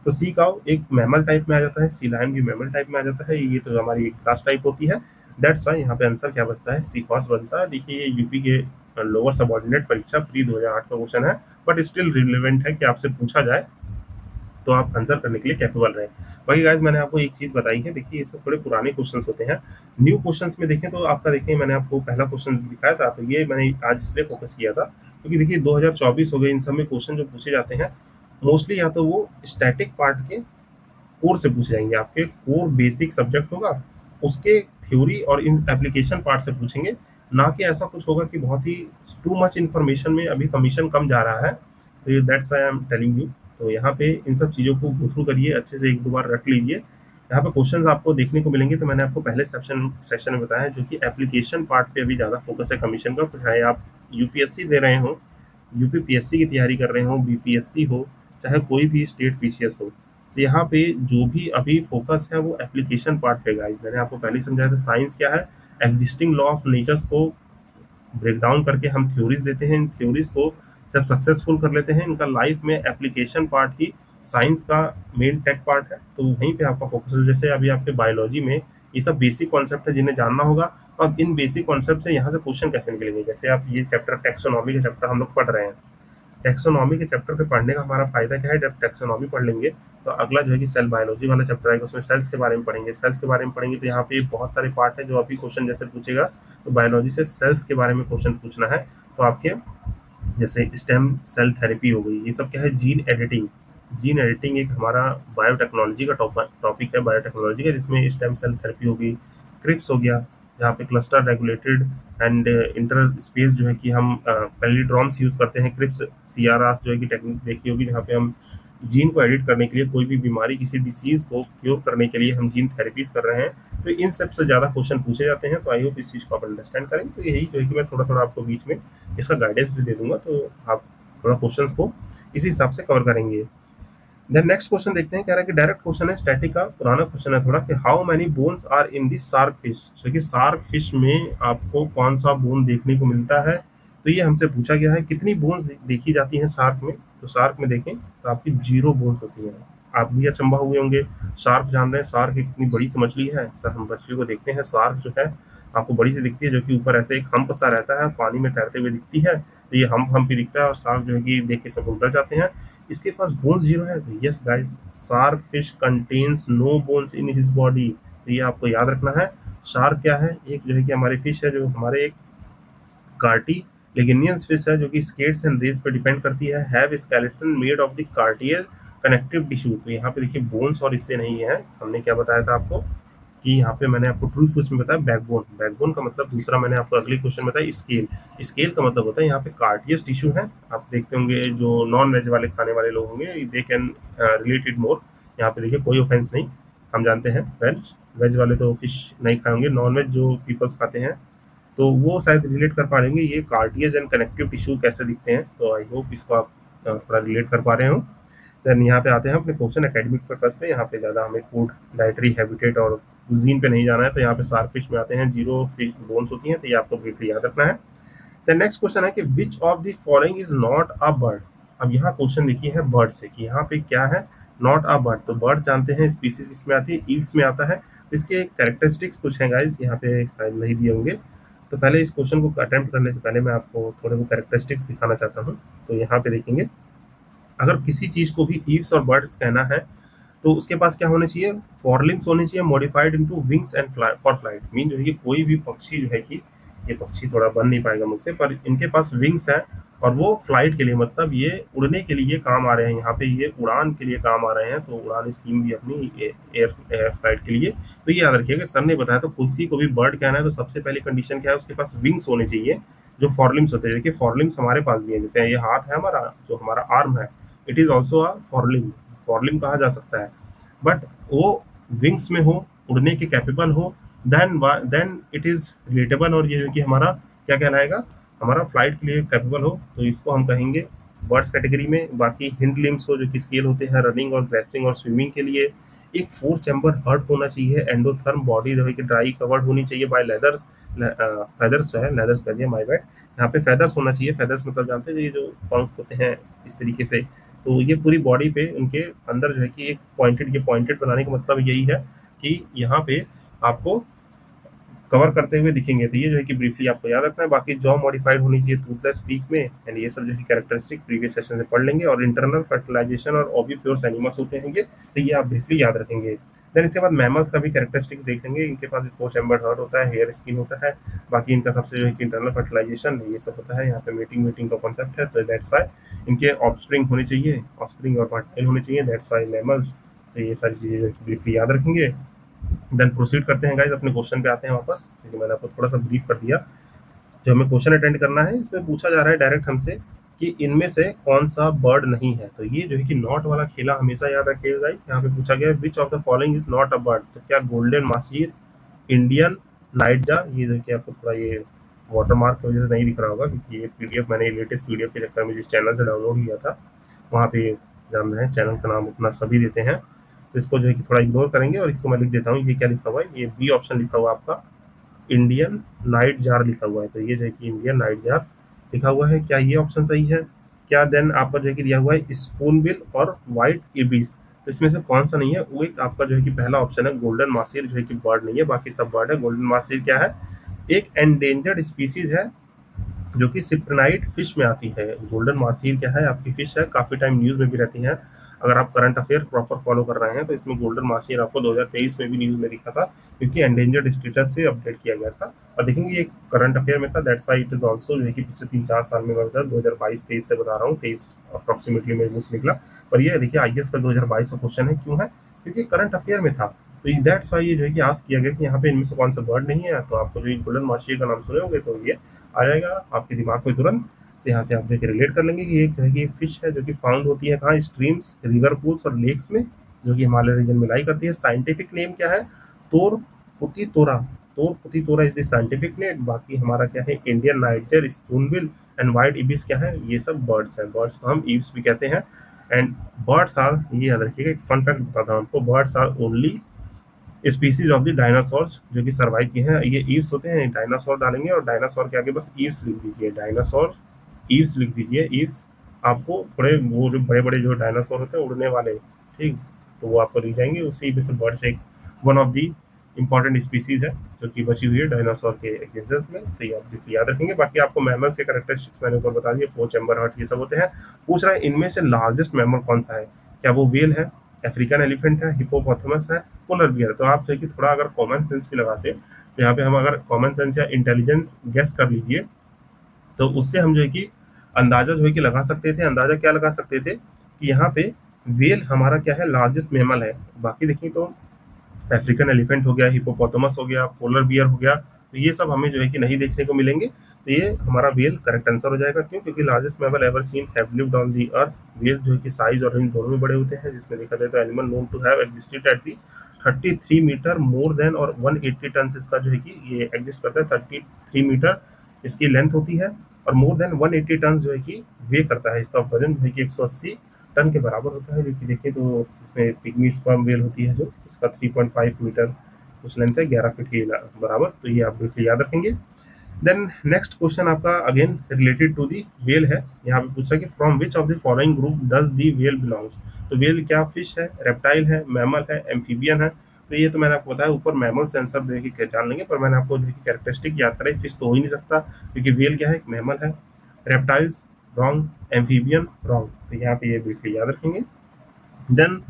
A: तो सी काउ एक मैमल टाइप में आ जाता है, सी लायन भी मैमल टाइप में आ जाता है, ये तो हमारी एक क्लास टाइप होती है। दैट्स वाई यहाँ पे आंसर क्या बनता है, सी हॉर्स बनता है। देखिए ये यूपी के लोअर सबऑर्डिनेट परीक्षा प्री 2008 का क्वेश्चन है, बट स्टिल रिलेवेंट है कि आपसे पूछा जाए तो आप आंसर करने के लिए कैपेबल रहे। बाकी गाइज मैंने आपको एक चीज बताई है, देखिए ये सब थोड़े पुराने क्वेश्चंस होते हैं। न्यू क्वेश्चंस में देखें तो आपका देखिए मैंने आपको पहला क्वेश्चन दिखाया था, तो ये मैंने आज इसलिए फोकस किया था क्योंकि देखिए 2024 हो गए, इन सब में क्वेश्चन जो पूछे जाते हैं मोस्टली या तो वो स्टैटिक पार्ट के कोर से पूछे जाएंगे, आपके कोर बेसिक सब्जेक्ट होगा उसके थ्योरी और इन एप्लीकेशन पार्ट से पूछेंगे, ना कि ऐसा कुछ होगा कि बहुत ही टू मच इन्फॉर्मेशन में अभी कमीशन कम जा रहा है। तो ये that's why I am telling you. तो यहाँ पे इन सब चीज़ों को गो थ्रू करिए, अच्छे से एक दो बार रख लीजिए। यहाँ पे क्वेश्चंस आपको देखने को मिलेंगे, तो मैंने आपको पहले सेक्शन में बताया जो कि एप्लीकेशन पार्ट पे अभी ज़्यादा फोकस है कमीशन का। चाहे आप यूपीएससी दे रहे हो, यूपीपीएससी की तैयारी कर रहे हो, बीपीएससी हो, चाहे कोई भी स्टेट पीसीएस हो, तो यहाँ पे जो भी अभी फोकस है वो एप्लीकेशन पार्ट पे गाइस। मैंने आपको पहले ही समझाया था, साइंस क्या है, एग्जिस्टिंग लॉ ऑफ नेचर्स को ब्रेक डाउन करके हम थ्योरीज देते हैं। इन थ्योरीज को जब सक्सेसफुल कर लेते हैं, इनका लाइफ में एप्लीकेशन पार्ट ही साइंस का मेन टेक पार्ट है, तो वहीं पे आपका फोकस है। जैसे अभी आपके बायोलॉजी में ये सब बेसिक कॉन्सेप्ट है जिन्हें जानना होगा। अब इन बेसिक कॉन्सेप्ट से यहाँ से क्वेश्चन कैसे निकलेंगे, जैसे आप ये चैप्टर टैक्सोनॉमी का चैप्टर हम लोग पढ़ रहे हैं, टैक्सोनॉमी के चैप्टर पे पढ़ने का हमारा फायदा क्या है, जब टैक्सोनॉमी पढ़ लेंगे तो अगला जो है कि सेल बायोलॉजी वाला चैप्टर आएगा, उसमें सेल्स के बारे में पढ़ेंगे। सेल्स के बारे में पढ़ेंगे तो यहाँ पे बहुत सारे पार्ट है जो अभी क्वेश्चन जैसे पूछेगा, तो बायोलॉजी से सेल्स के बारे में क्वेश्चन पूछना है। तो आपके जैसे स्टेम सेल थेरेपी हो गई, ये सब क्या है, जीन एडिटिंग। जीन एडिटिंग एक हमारा बायोटेक्नोलॉजी का टॉपिक है, बायोटेक्नोलॉजी का, जिसमें स्टेम सेल थेरेपी हो गई, क्रिप्स हो गया, जहाँ पे cluster regulated and inter space जो है कि हम पैलिड्रॉम्स यूज़ करते हैं, क्रिप्स सीआरआर जो है कि टेक्निक देखी होगी, जहाँ पे हम जीन को एडिट करने के लिए, कोई भी बीमारी किसी डिसीज़ को क्योर करने के लिए हम जीन थेरेपीज कर रहे हैं। तो इन सब से ज़्यादा क्वेश्चन पूछे जाते हैं, तो आई होप इस चीज़ को आप अंडरस्टैंड करें। तो यही जो है कि मैं थोड़ा थोड़ा आपको बीच में इसका गाइडेंस भी दे दूंगा, तो आप थोड़ा क्वेश्चंस को इसी हिसाब से कवर करेंगे। देन नेक्स्ट क्वेश्चन देखते हैं, कह रहा है कि डायरेक्ट क्वेश्चन है, स्टैटिक का पुराना क्वेश्चन है थोड़ा, कि how many bones are in the shark fish. तो कि शार्क फिश में आपको कौन सा बोन देखने को मिलता है, तो ये हमसे पूछा गया है कितनी बोन्स देखी जाती हैं शार्क में। तो शार्क में देखें तो आपकी 0 बोन्स होती हैं। आप भी अचंभा हुए होंगे, शार्क जान रहे हैं शार्क एक कितनी बड़ी सी मछली है। सर हम मछली को देखते हैं, शार्क जो है आपको बड़ी सी दिखती है, जो कि ऊपर ऐसे एक हम्प सा रहता है, पानी में तैरते हुए दिखती है। तो ये हम्प ही दिखता है और शार्क जो है कि देख के सब डर जाते हैं। इसके पास बोन्स 0 है। Yes guys, shark fish contains no bones in his body. तो ये आपको याद रखना है। शार्क क्या है, एक जो है कि हमारी फिश है, जो हमारे एक कार्टी लेगिनियंस फिश है, जो कि स्केट्स एंड रेस पे डिपेंड करती है। Have skeleton made of the cartilaginous connective tissue. तो यहाँ पे देखिए बोन्स और इससे नहीं है, हमने क्या बताया था आपको कि यहाँ पे मैंने आपको ट्रू फिश में बताया बैकबोन। बैकबोन का मतलब दूसरा मैंने आपको अगले क्वेश्चन बताया स्केल। स्केल का मतलब होता है यहाँ पे कार्टियस टिश्यू है। आप देखते होंगे जो नॉन वेज वाले खाने वाले लोग होंगे, दे कैन रिलेटेड मोर। यहाँ पे देखिए कोई ऑफेंस नहीं, हम जानते हैं वेज वेज वाले तो फिश नहीं खाएंगे, नॉन वेज जो पीपल्स खाते हैं तो वो शायद रिलेट कर पा रहे होंगे ये कार्टियस एंड कनेक्टिव टिश्यू कैसे दिखते हैं। तो आई होप इसको आप थोड़ा रिलेट कर पा रहे हो। देन यहाँ पे आते हैं अपने क्वेश्चन एकेडमिक पर्पस पे। यहाँ पे ज़्यादा हमें फूड डाइटरी हैबिटेट और कुजीन पे नहीं जाना है। तो यहाँ पे शार्क फिश में आते हैं, 0 फिश बोन्स होती हैं। तो ये आपको ब्रीफली याद रखना है। देन नेक्स्ट क्वेश्चन है कि which of the following is not a bird. अब यहाँ क्वेश्चन देखिए है बर्ड से, कि यहाँ पे क्या है, नॉट अ बर्ड। तो बर्ड जानते हैं स्पीसीज किसमें आती है, ईव्स में आता है। तो इसके कैरेक्टरिस्टिक्स कुछ हैं गाइस, यहाँ पे शायद नहीं दिए होंगे। तो पहले इस क्वेश्चन को अटेम्प्ट करने से पहले मैं आपको थोड़े वो कैरेक्टरिस्टिक्स दिखाना चाहता हूँ। तो यहाँ पे देखेंगे, अगर किसी चीज को भी ईव्स और बर्ड्स कहना है तो उसके पास क्या होने चाहिए, फॉरलिम्स होने चाहिए modified into wings and for flight. Mean जो है कि कोई भी पक्षी जो है कि ये पक्षी थोड़ा बन नहीं पाएगा मुझसे, पर इनके पास विंग्स है और वो फ्लाइट के लिए, मतलब ये उड़ने के लिए काम आ रहे हैं। यहाँ पे ये उड़ान के लिए काम आ रहे हैं, तो उड़ान स्कीम भी अपनी एयर एयर फ्लाइट के लिए। तो ये याद रखिएगा, सर ने बताया तो किसी को भी बर्ड कहना है तो सबसे पहली कंडीशन क्या है, उसके पास विंग्स होने चाहिए जो फॉरलिम्स होते हैं। देखिए फॉरलिम्स हमारे पास भी है, जैसे ये हाथ है हमारा, जो हमारा आर्म है, इट इज ऑल्सो अ फॉरलिम, फॉरलिम कहा जा सकता है। बट वो विंग्स में हो, उड़ने के कैपेबल हो, देन इट इज रिलेटेबल, और ये जो कि हमारा क्या कहलाएगा, हमारा फ्लाइट के लिए कैपेबल हो, तो इसको हम कहेंगे बर्ड्स कैटेगरी में। बाकी हिंड लिम्स हो, जो कि स्केल होते हैं रनिंग और ग्रेस्पिंग और स्विमिंग के लिए। एक 4 चैम्बर हर्ट होना चाहिए, एंडोथर्म बॉडी रहे कि ड्राई कवर्ड होनी चाहिए बाय लेदर्स, फेदर्स जो है, लेदर्स कह दिया माय बैड, यहाँ पे फेदर्स होना चाहिए। फेदर्स मतलब जानते हैं ये जो पंख होते हैं इस तरीके से। तो ये पूरी बॉडी पे उनके अंदर जो है कि एक पॉइंटेड, ये पॉइंटेड बनाने का मतलब यही है कि यहाँ पे आपको कवर करते हुए दिखेंगे। तो ये जो है कि ब्रीफली आपको याद रखना है। बाकी जॉ मॉडिफाइड होनी चाहिए टूथलेस पीक में, एंड ये सब जो है कैरेक्टरिस्टिक प्रीवियस सेशन से पढ़ लेंगे। और इंटरनल फर्टिलाइजेशन और ओवी प्योर एनिमल्स होते हैं ये, तो ये आप ब्रीफली याद रखेंगे। देन इसके बाद मैमल्स का भी कैरेक्टरिस्टिक्स देख लेंगे। इनके पास भी 4 चैम्बर हार्ट होता है, हेयर स्किन होता है। बाकी इनका सबसे जो है कि इंटरनल फर्टिलाइजेशन ये सब होता है। यहाँ पे मीटिंग मीटिंग का कॉन्सेप्ट है, तो दैट्स वाई इनके ऑफस्प्रिंग होने चाहिए, ऑफस्प्रिंग और फर्टाइल होने चाहिए, दैट्स वाई मैमल्स। तो ये सारी चीज़ें जो है कि ब्रीफली याद रखेंगे। देन प्रोसीड करते हैं गाइस, अपने क्वेश्चन पे आते हैं वापस, क्योंकि मैंने आपको थोड़ा सा ब्रीफ कर दिया। जो हमें क्वेश्चन अटेंड करना है, इसमें पूछा जा रहा है डायरेक्ट हमसे कि इनमें से कौन सा बर्ड नहीं है। तो ये जो है कि नॉट वाला खेला हमेशा याद रखिएगा गाइस। यहाँ पे पूछा गया है विच of the following is not a bird. तो क्या गोल्डन मासीर, इंडियन नाइटजार, ये देखिए आपको थोड़ा ये वाटर मार्क की वजह से नहीं दिख रहा होगा, क्योंकि ये पीडीएफ मैंने लेटेस्ट पीडीएफ के चक्कर में जिस चैनल से डाउनलोड किया था, वहाँ पे जान रहे हैं चैनल का नाम अपना सभी देते हैं। तो इसको जो है कि थोड़ा इग्नोर करेंगे, और इसको मैं लिख देता हूँ। ये क्या लिखा हुआ है, ये बी ऑप्शन लिखा हुआ है आपका, इंडियन नाइट जार लिखा हुआ है। तो ये जो है कि इंडियन नाइट जार लिखा हुआ है। क्या ये ऑप्शन सही है क्या? देन आपका जो है कि दिया हुआ है स्पून बिल और व्हाइट इबिस। तो इसमें से कौन सा नहीं है? वो एक आपका जो है कि पहला ऑप्शन है गोल्डन मासिर, जो है कि बर्ड नहीं है, बाकी सब बर्ड है। गोल्डन मासिर क्या है? एक एंडेंजर्ड स्पीसीज है जो कि सिप्टनाइट फिश में आती है। गोल्डन मार्सील क्या है? आपकी फिश है, काफ़ी टाइम न्यूज़ में भी रहती है। अगर आप करंट अफेयर प्रॉपर फॉलो कर रहे हैं तो इसमें गोल्डन मार्सील आपको 2023 में भी न्यूज़ में दिखा था, क्योंकि एंडेंजर्ड स्टेटस से अपडेट किया गया था। और देखेंगे ये करंट अफेयर में था, that's why it is also जो है कि पिछले 3-4 साल में बता, 2022-23 से बता रहा हूँ, 23 अप्रॉक्सीमेटली में न्यूज़ निकला। पर ये देखिए आईएएस का 2022 का क्वेश्चन है, क्यों है? क्योंकि करंट अफेयर में था। तो दैट्स वाई ये जो है कि आस्क किया गया कि यहाँ पे इनमें से कौन सा वर्ड नहीं है। तो आपको जो गोल्डन मार्शियल का नाम सुने होंगे तो ये आ जाएगा आपके दिमाग में तुरंत। तो यहाँ से आप देखिए रिलेट कर लेंगे कि एक जो है कि फिश है जो कि फाउंड होती है कहाँ? स्ट्रीम्स, रिवर पूल्स और लेक्स में, जो कि हिमालय रीजन में लाई करती है। साइंटिफिक नेम क्या है? तोर पुती तोरा, तोर पुती तोरा इज द साइंटिफिक नेम। बाकी हमारा क्या है? Indian nightjar, spoonbill and white ibis क्या है? ये सब बर्ड्स हैं। बर्ड्स को हम ईव्स भी कहते हैं। एंड बर्ड्स आर, ये याद रखिएगा, एक फन फैक्ट बताता हूँ आपको, birds are only species of the dinosaurs जो कि सर्वाइव किए हैं। ये ईव्स होते हैं, डायनासोर डालेंगे और डायनासोर के आगे बस ईव्स लिख दीजिए, डायनासोर ईव्स लिख दीजिए, ईव्स। आपको थोड़े वो जो बड़े बड़े जो डायनासोर होते हैं उड़ने वाले, ठीक, तो वो आपको दिख जाएंगे। उसी में से बर्ड्स एक one of the important species है जो कि बची हुई है डायनासोर के एग्जिस्टेंस में, तो ये आप याद रखेंगे। बाकी आपको मैमल्स के कैरेक्टरिस्टिक्स मैंने ऊपर बता दिए, फोर चैम्बर हार्ट ये सब होते हैं। पूछ रहा है इनमें से लार्जेस्ट मैमल कौन सा है, क्या वो व्हेल है, अफ्रीकन एलिफेंट है, हिप्पोपोटामस है, पोलर बियर। तो आप जो है कि थोड़ा अगर कॉमन सेंस भी लगाते तो यहाँ पे हम अगर कॉमन सेंस या इंटेलिजेंस गेस कर लीजिए तो उससे हम जो है कि अंदाजा जो है कि लगा सकते थे। अंदाजा क्या लगा सकते थे कि यहाँ पे वेल हमारा क्या है, लार्जेस्ट मेमल है। बाकी देखिए तो अफ्रीकन एलिफेंट हो गया, हिप्पोपोटामस हो गया, पोलर बियर हो गया, तो ये सब हमें जो है कि नहीं देखने को मिलेंगे। तो ये हमारा वेल करेक्ट आंसर हो जाएगा। क्यों? क्योंकि largest mammal ever seen have lived on the earth. Well जो है कि साइज और रेंज दोनों में बड़े होते हैं, जिसमें देखा जाए तो animal known to have existed at the 33 meter more than, और 180 टन इसका जो है कि ये एग्जिस्ट करता है। 33 मीटर इसकी लेंथ होती है और मोर देन 180 टन जो है कि वे करता है। इसका वजन जो है कि 180 टन के बराबर होता है। जो कि देखें तो इसमें पिग्मी स्पर्म वेल होती है जो इसका 3.5 मीटर कुछ लेंथ है, 11 फीट के बराबर। तो ये आप बिल्कुल याद रखेंगे। देन नेक्स्ट क्वेश्चन आपका again related to the whale है। यहाँ पे पूछ रहा है कि from which of the following group does the whale belongs. तो वेल क्या फिश है, रेप्टाइल है, मैमल है, एम्फीबियन है। तो ये तो मैंने आपको बताया ऊपर, मैमल से आंसर देखिए जान लेंगे, पर मैंने आपको देखिए कैरेक्टरिस्टिक याद कराई। फिश तो हो ही नहीं सकता क्योंकि वेल क्या है, एक मैमल है। रेप्टाइल्स रॉन्ग, एम्फीबियन रॉन्ग, तो यहाँ पे ये बिल्कुल याद रखेंगे। देन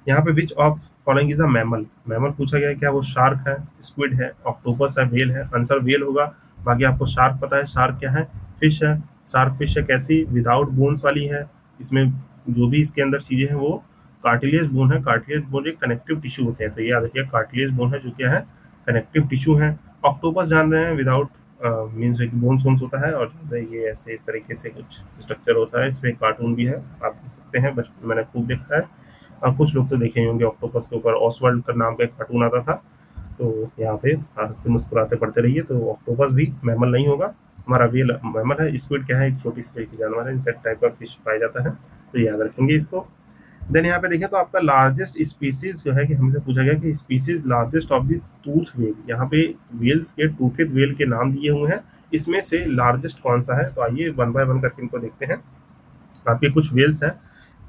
A: यहाँ पे which of following is a mammal. Mammal पूछा गया है, क्या वो शार्क है, स्क्विड है, ऑक्टोपस है, वेल है। आंसर वेल होगा। बाकी आपको शार्क पता है, शार्क क्या है, फिश है। शार्क फिश है कैसी, विदाउट बोन्स वाली है। इसमें जो भी इसके अंदर चीजें हैं वो कार्टिलेज बोन है। कार्टिलेज बोन एक कनेक्टिव टिश्यू होते हैं, तो ये याद रखिए कार्टिलेज बोन है जो क्या है, कनेक्टिव टिश्यू है। ऑक्टोपस जान रहे हैं विदाउट मीन्स बोन्स वोन्स होता है, और ये ऐसे इस तरीके से कुछ स्ट्रक्चर होता है। इसमें कार्टून भी है, आप देख सकते हैं, बचपन मैंने खूब देखा है। कुछ लोग तो देखे ही होंगे, ऑक्टोपस के ऊपर ऑसवर्ल्ड का नाम का एक कार्टून आता था। तो यहाँ पे हंसते मुस्कुराते पढ़ते रहिए। तो ऑक्टोपस भी मैमल नहीं होगा, हमारा वेल मैमल है। स्क्विड क्या है, एक छोटी सी जानवर है, इंसेक्ट टाइप का फिश पाया जाता है, तो याद रखेंगे इसको। देन यहाँ पे देखें तो आपका लार्जेस्ट स्पीसीज जो है कि हमसे पूछा गया कि species largest of the tooth well. यहाँ पे वेल्स के टूथेड वेल के नाम दिए हुए हैं, इसमें से लार्जेस्ट कौन सा है। तो आइए वन बाय वन करके इनको देखते हैं। आपके कुछ वेल्स हैं,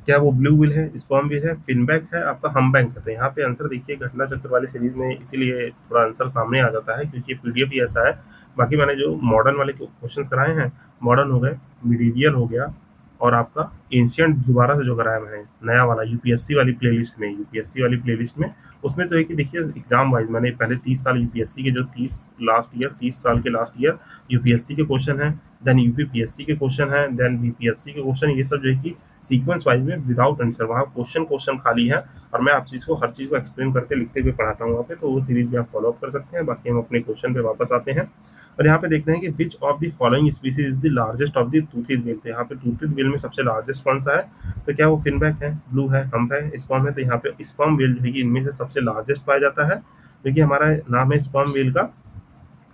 A: क्या वो ब्लू व्हेल है, स्पर्म व्हेल है, फिनबैक है, आपका हम्बैक है। तो यहाँ पे आंसर देखिए घटना चक्र वाली सीरीज में, इसीलिए थोड़ा आंसर सामने आ जाता है क्योंकि पीडीएफ ही ऐसा है। बाकी मैंने जो मॉडर्न वाले क्वेश्चंस कराए हैं, मॉडर्न हो गए, मिडीवियल हो गया, और आपका एंशियंट दोबारा से जो कराया मैंने नया वाला यूपीएससी वाली प्लेलिस्ट में, यूपीएससी वाली प्लेलिस्ट में, उसमें तो है कि देखिए एग्जाम वाइज मैंने पहले 30 साल यूपीएससी के जो 30 लास्ट ईयर 30 साल के लास्ट ईयर यूपीएससी के क्वेश्चन है, देन यूपीपीएससी के क्वेश्चन है, देन बीपीएससी के क्वेश्चन, ये सब जो है कि सीक्वेंस वाइज में विदाउट आंसर, वहाँ क्वेश्चन खाली है, और मैं आप चीज़ को हर चीज़ को एक्सप्लेन करते लिखते हुए पढ़ाता हूँ वहाँ पे। तो वो सीरीज भी आप फॉलो अप कर सकते हैं। बाकी हम अपने क्वेश्चन पे वापस आते हैं और यहाँ पे देखते हैं कि which of the following species is the largest of the toothed well. तो यहाँ पे टूथेड वेल में सबसे लार्जेस्ट कौन सा है, तो क्या वो फिनबैक है, ब्लू है, हम्प है, स्पर्म है। तो यहाँ पे स्पर्म वेल जो है कि इनमें से सबसे लार्जेस्ट पाया जाता है। देखिए हमारा नाम है स्पर्म वेल का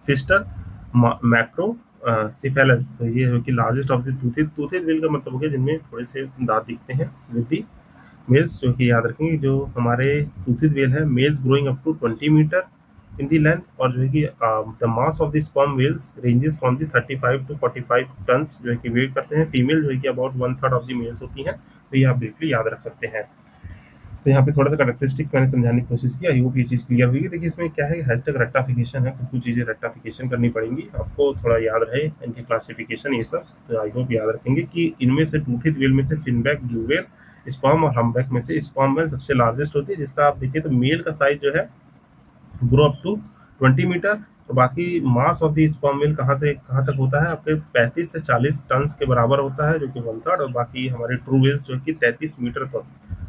A: फिस्टर मैक्रो सिफेलस। तो ये है कि largest of the toothed well का मतलब हो गया जिनमें थोड़े से दांत दिखते हैं विद दी मेल्स, जो कि याद रखेंगे जो हमारे टूथेड वेल है, males growing up to 20 meter in the length, और जो है कि the mass of the sperm whales ranges from the 35 to 45 tons जो है कि वेट करते हैं। फीमेल जो है कि अबाउट 1/3 ऑफ द मेल्स होती हैं। तो ये आप बिल्कुल याद रख सकते हैं। तो यहाँ पे थोड़ा सा कैरेक्टरिस्टिक मैंने समझाने की कोशिश की, आई होप ये चीज़ क्लियर हुई। देखिए इसमें क्या है, हैशटैग रेक्टाफिकेशन है, कुछ चीज़ें रेक्टाफिकेशन करनी पड़ेंगी आपको, थोड़ा याद रहे इनकी क्लासिफिकेशन ये सब। तो आई होप याद रखेंगे कि इनमें से टूथेड वेल में से फिनबैक, ब्लू वेल, स्पर्म और हम्बैक में से स्पर्म वेल सबसे लार्जेस्ट होती है, जिसका आप देखिए तो मेल का साइज जो है ग्रो अप टू 20 मीटर। तो बाकी मास ऑफ द स्पर्म वेल कहाँ से कहाँ तक होता है, आपके 35 से 40 टन के बराबर होता है, जो कि 1/3। और बाकी हमारे ट्रू वेल्स जो है कि 33 मीटर तक,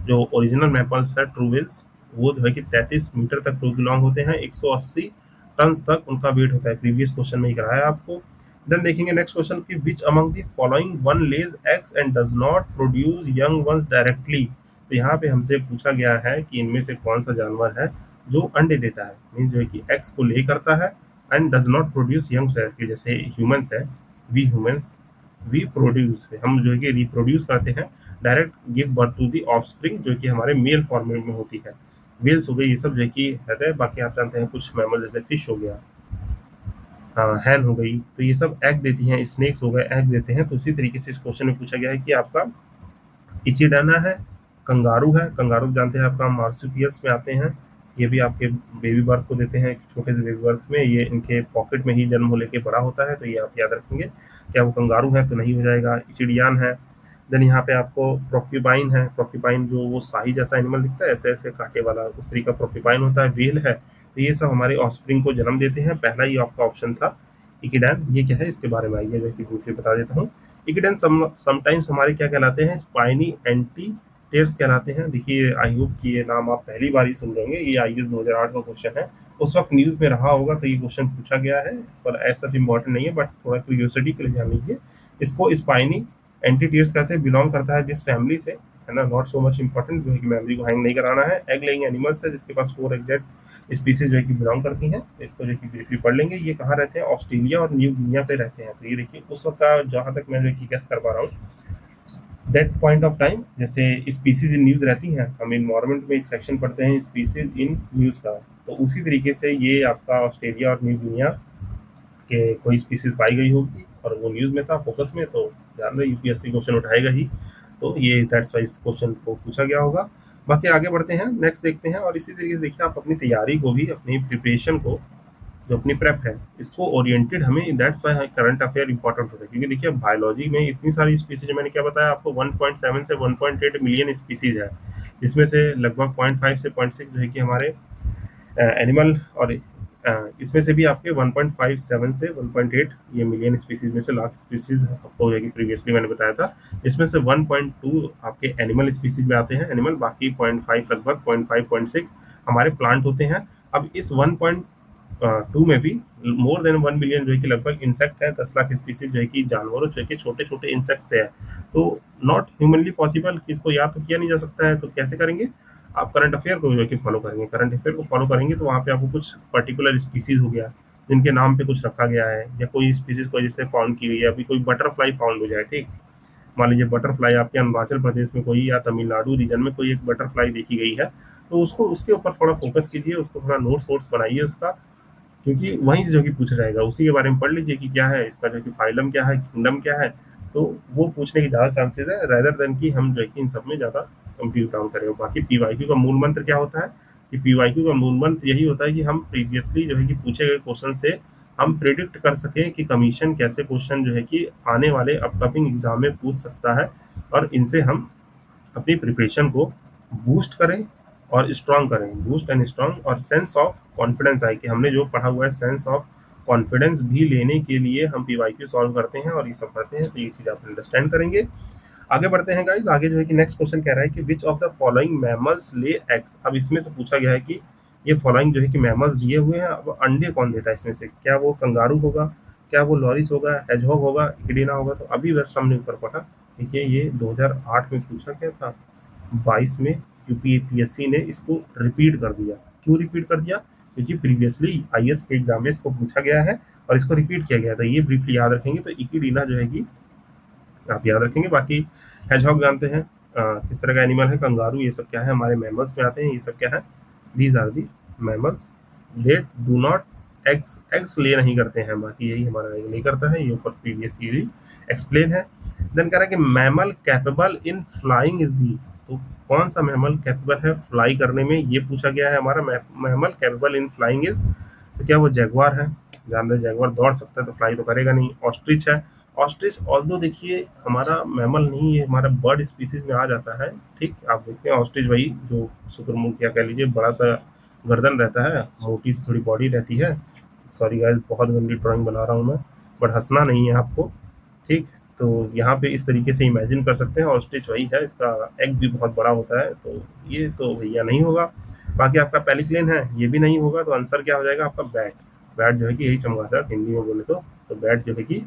A: जो ओरिजिनल मैपल्स है ट्रू वेल्स, वो जो है कि 33 मीटर तक टू बिलोंग होते हैं। 180 टन तक उनका वेट होता है। प्रीवियस क्वेश्चन में ही कराया आपको। देन देखेंगे नेक्स्ट क्वेश्चन की which among the following one Lay's eggs and does not produce young ones directly. तो यहाँ पे हमसे पूछा गया है कि इनमें से कौन सा जानवर है जो अंडे देता है, मीन जो है कि एक्स को ले करता है, and does not produce youngs directly. जैसे ह्यूमंस है, वी ह्यूमंस वी प्रोड्यूस, हम जो है कि रिप्रोड्यूस करते हैं, direct give birth to the offspring जो कि हमारे मेल फॉर्म में होती है। वेल्स हो गई, ये सब जो है कि रहते हैं। बाकी आप जानते हैं कुछ मैमल जैसे फिश हो गया, हैन हो गई, तो ये सब एग देती हैं। स्नेक्स हो गए एग देते हैं। तो उसी तरीके से इस क्वेश्चन में पूछा गया है कि आपका इचिडाना है, कंगारू है। कंगारू जानते हैं आपका मार्supials में आते हैं। ये भी आपके बेबी बर्थ को देते हैं, छोटे से बेबी बर्थ में। ये इनके पॉकेट में ही जन्म लेके बड़ा होता है, तो ये आप याद रखेंगे। क्या वो कंगारू है? तो नहीं हो जाएगा। इचिडियान है। देन यहाँ पे आपको प्रोक्यूपाइन है। प्रोक्यूपाइन जो वो शाही जैसा एनिमल दिखता है, ऐसे ऐसे कांटे वाला, उस तरीके का प्रोक्यूपाइन होता है। व्हेल है। तो ये सब हमारे ऑफस्प्रिंग को जन्म देते हैं। पहला ही आपका ऑप्शन था इक्विडान। ये क्या है इसके बारे में आइए जो कि ब्रीफली बता देता हूँ। इक्विडान समटाइम्स हमारे क्या कहलाते हैं? स्पाइनी एंटी टेर्स कहलाते हैं। देखिए, आई होप कि ये नाम आप पहली बार ही सुन रहे होंगे। ये आईएएस 2008 का क्वेश्चन है। उस वक्त न्यूज़ में रहा होगा, तो ये क्वेश्चन पूछा गया है, पर ऐसा इम्पोर्टेंट नहीं है, बट थोड़ा क्यूरियोसिटी के लिए जान लीजिए। इसको स्पाइनी एंटीटीयर्स कहते हैं। बिलोंग करता है जिस फैमिली से, है ना, नॉट सो मच इंपॉर्टेंट, जो है कि मेमोरी को हैंग नहीं कराना है। एग लेइंग एनिमल्स है, जिसके पास 4 एग्जैक्ट स्पीसीज जो है कि बिलोंग करती हैं। इसको जो है कि ब्रीफली पढ़ लेंगे। ये कहाँ रहते हैं? ऑस्ट्रेलिया और न्यू गिनिया पे रहते हैं। तो ये देखिए, उस वक्त का जहाँ तक मैं जो है कि गेस कर पा रहा हूँ, दैट पॉइंट ऑफ टाइम, जैसे स्पीसीज इन न्यूज़ रहती हैं, हम इन्वायरमेंट में एक सेक्शन पढ़ते हैं स्पीसीज इन न्यूज़ का, तो उसी तरीके से ये आपका ऑस्ट्रेलिया और न्यू गिनिया के कोई स्पीसीज पाई गई होगी, और वो न्यूज़ में था, फोकस में। तो ध्यान रहे, यूपीएससी क्वेश्चन उठाएगा ही, तो ये दैट्स वाइज क्वेश्चन को पूछा गया होगा। बाकी आगे बढ़ते हैं, नेक्स्ट देखते हैं। और इसी तरीके से देखिए, आप अपनी तैयारी को भी, अपनी प्रिपरेशन को, जो अपनी प्रेप है, इसको ओरिएंटेड हमें, that's why current affair important होता है। क्योंकि देखिए, बायोलॉजी में इतनी सारी स्पीसीज, मैंने क्या बताया आपको, 1.7 से 1.8 मिलियन स्पीसीज है। इसमें से लगभग 0.5 से 0.6 जो है कि हमारे एनिमल, और इसमें से भी आपके 1.57 से 1.8 ये मिलियन स्पीसीज में से लाख स्पीसीज आपको हो जाएगी। प्रीवियसली मैंने बताया था, इसमें से 1.2 आपके एनिमल स्पीसीज में आते हैं। एनिमल, बाकी 0.5, लगभग 0.5 0.6 हमारे प्लांट होते हैं। अब इस 1.2 में भी मोर देन 1 मिलियन जो है कि लगभग इंसेक्ट है। 10 लाख स्पीसीज जो है कि जानवरों, जो है कि छोटे छोटे इंसेक्ट्स है। तो नॉट ह्यूमनली पॉसिबल, इसको याद तो किया नहीं जा सकता है। तो कैसे करेंगे? आप करंट अफेयर को जो है कि फॉलो करेंगे। करंट अफेयर को फॉलो करेंगे तो वहाँ पे आपको कुछ पर्टिकुलर स्पीसीज हो गया, जिनके नाम पे कुछ रखा गया है, या कोई स्पीसीज को जैसे फाउंड की हुई है। अभी कोई बटरफ्लाई फाउंड हो जाए, ठीक, मान लीजिए बटरफ्लाई आपके अरुणाचल प्रदेश में कोई, या तमिलनाडु रीजन में कोई एक बटरफ्लाई देखी गई है, तो उसको, उसके ऊपर थोड़ा फोकस कीजिए, उसको थोड़ा नोट्स वोट्स बनाइए उसका, क्योंकि वहीं से जो कि पूछा जाएगा। उसी के बारे में पढ़ लीजिए कि क्या है इसका, जो कि फाइलम क्या है, किंगडम क्या है। तो वो पूछने की ज़्यादा चांसेस है, रेदर देन कि हम जो है कि इन सब में ज़्यादा कंप्यूट डाउन करें। बाकी पीवाईक्यू का मूल मंत्र क्या होता है? कि पीवाईक्यू का मूल मंत्र यही होता है कि हम प्रीवियसली जो है कि पूछे गए क्वेश्चन से हम प्रिडिक्ट कर सकें कि कमीशन कैसे क्वेश्चन जो है कि आने वाले अपकमिंग एग्जाम में पूछ सकता है, और इनसे हम अपनी प्रिपरेशन को बूस्ट करें और स्ट्रांग करें। बूस्ट एंड स्ट्रांग, और सेंस ऑफ कॉन्फिडेंस आए कि हमने जो पढ़ा हुआ है, सेंस ऑफ कॉन्फिडेंस भी लेने के लिए हम पीवाईक्यू सॉल्व करते हैं और ये सब करते हैं। तो ये चीज़ आप अंडरस्टैंड करेंगे। आगे बढ़ते हैं गाइस। आगे जो है कि नेक्स्ट क्वेश्चन कह रहा है कि which of the following mammals lay eggs. अब इसमें से पूछा गया है कि ये फॉलोइंग जो है कि मैमल्स दिए हुए हैं, अब अंडे कौन देता है इसमें से? क्या वो कंगारू होगा, क्या वो लॉरिस होगा, हेजहॉग होगा, इक्विडिना होगा? तो अभी बस हमने ऊपर पढ़ा। देखिए, ये 2008 में पूछा गया था, 22 में यूपीएससी ने इसको रिपीट कर दिया। क्यों रिपीट कर दिया? क्योंकि प्रीवियसली आईएएस के एग्जाम में इसको पूछा गया है और इसको रिपीट किया गया था। ये ब्रीफली याद रखेंगे। तो इक्विडिना जो है कि आप याद रखेंगे। बाकी हेजहॉग जानते हैं किस तरह का एनिमल है। कंगारू, ये सब क्या है? हमारे मैमल्स में आते हैं। ये सब क्या है? These are the mammals that do not eggs. Eggs lay नहीं करते हैं, बाकी यही हमारा नहीं करता है। ये ऊपर प्रीवियस ईयर एक्सप्लेन है। देन कह रहा है कि mammal capable in flying is the. तो कौन सा मैमल कैपेबल है फ्लाई करने में? ये पूछा गया है हमारा। Mammal capable in flying is, तो क्या वो जैगवार है? जान रहे, जैगवार दौड़ सकता है तो फ्लाई तो करेगा नहीं। ऑस्ट्रिच है। ऑस्ट्रिच ऑल्दो देखिए हमारा मैमल नहीं, ये हमारा बर्ड स्पीसीज में आ जाता है। ठीक, आप देखते हैं ऑस्ट्रिच वही जो शुतुरमुर्ग या कह लीजिए, बड़ा सा गर्दन रहता है, मोटी सी थोड़ी बॉडी रहती है। सॉरी गाइस, बहुत गंदी ड्राइंग बना रहा हूँ मैं, बट हंसना नहीं है आपको, ठीक। तो यहाँ पे इस तरीके से इमेजिन कर सकते हैं, ऑस्ट्रिच वही है। इसका एग भी बहुत बड़ा होता है। तो ये तो भैया नहीं होगा। बाकी आपका पेलिक्लेन है, ये भी नहीं होगा। तो आंसर क्या हो जाएगा आपका? बैट। बैट जो है कि यही चमगादड़ हिंदी में बोले तो बैट जो है कि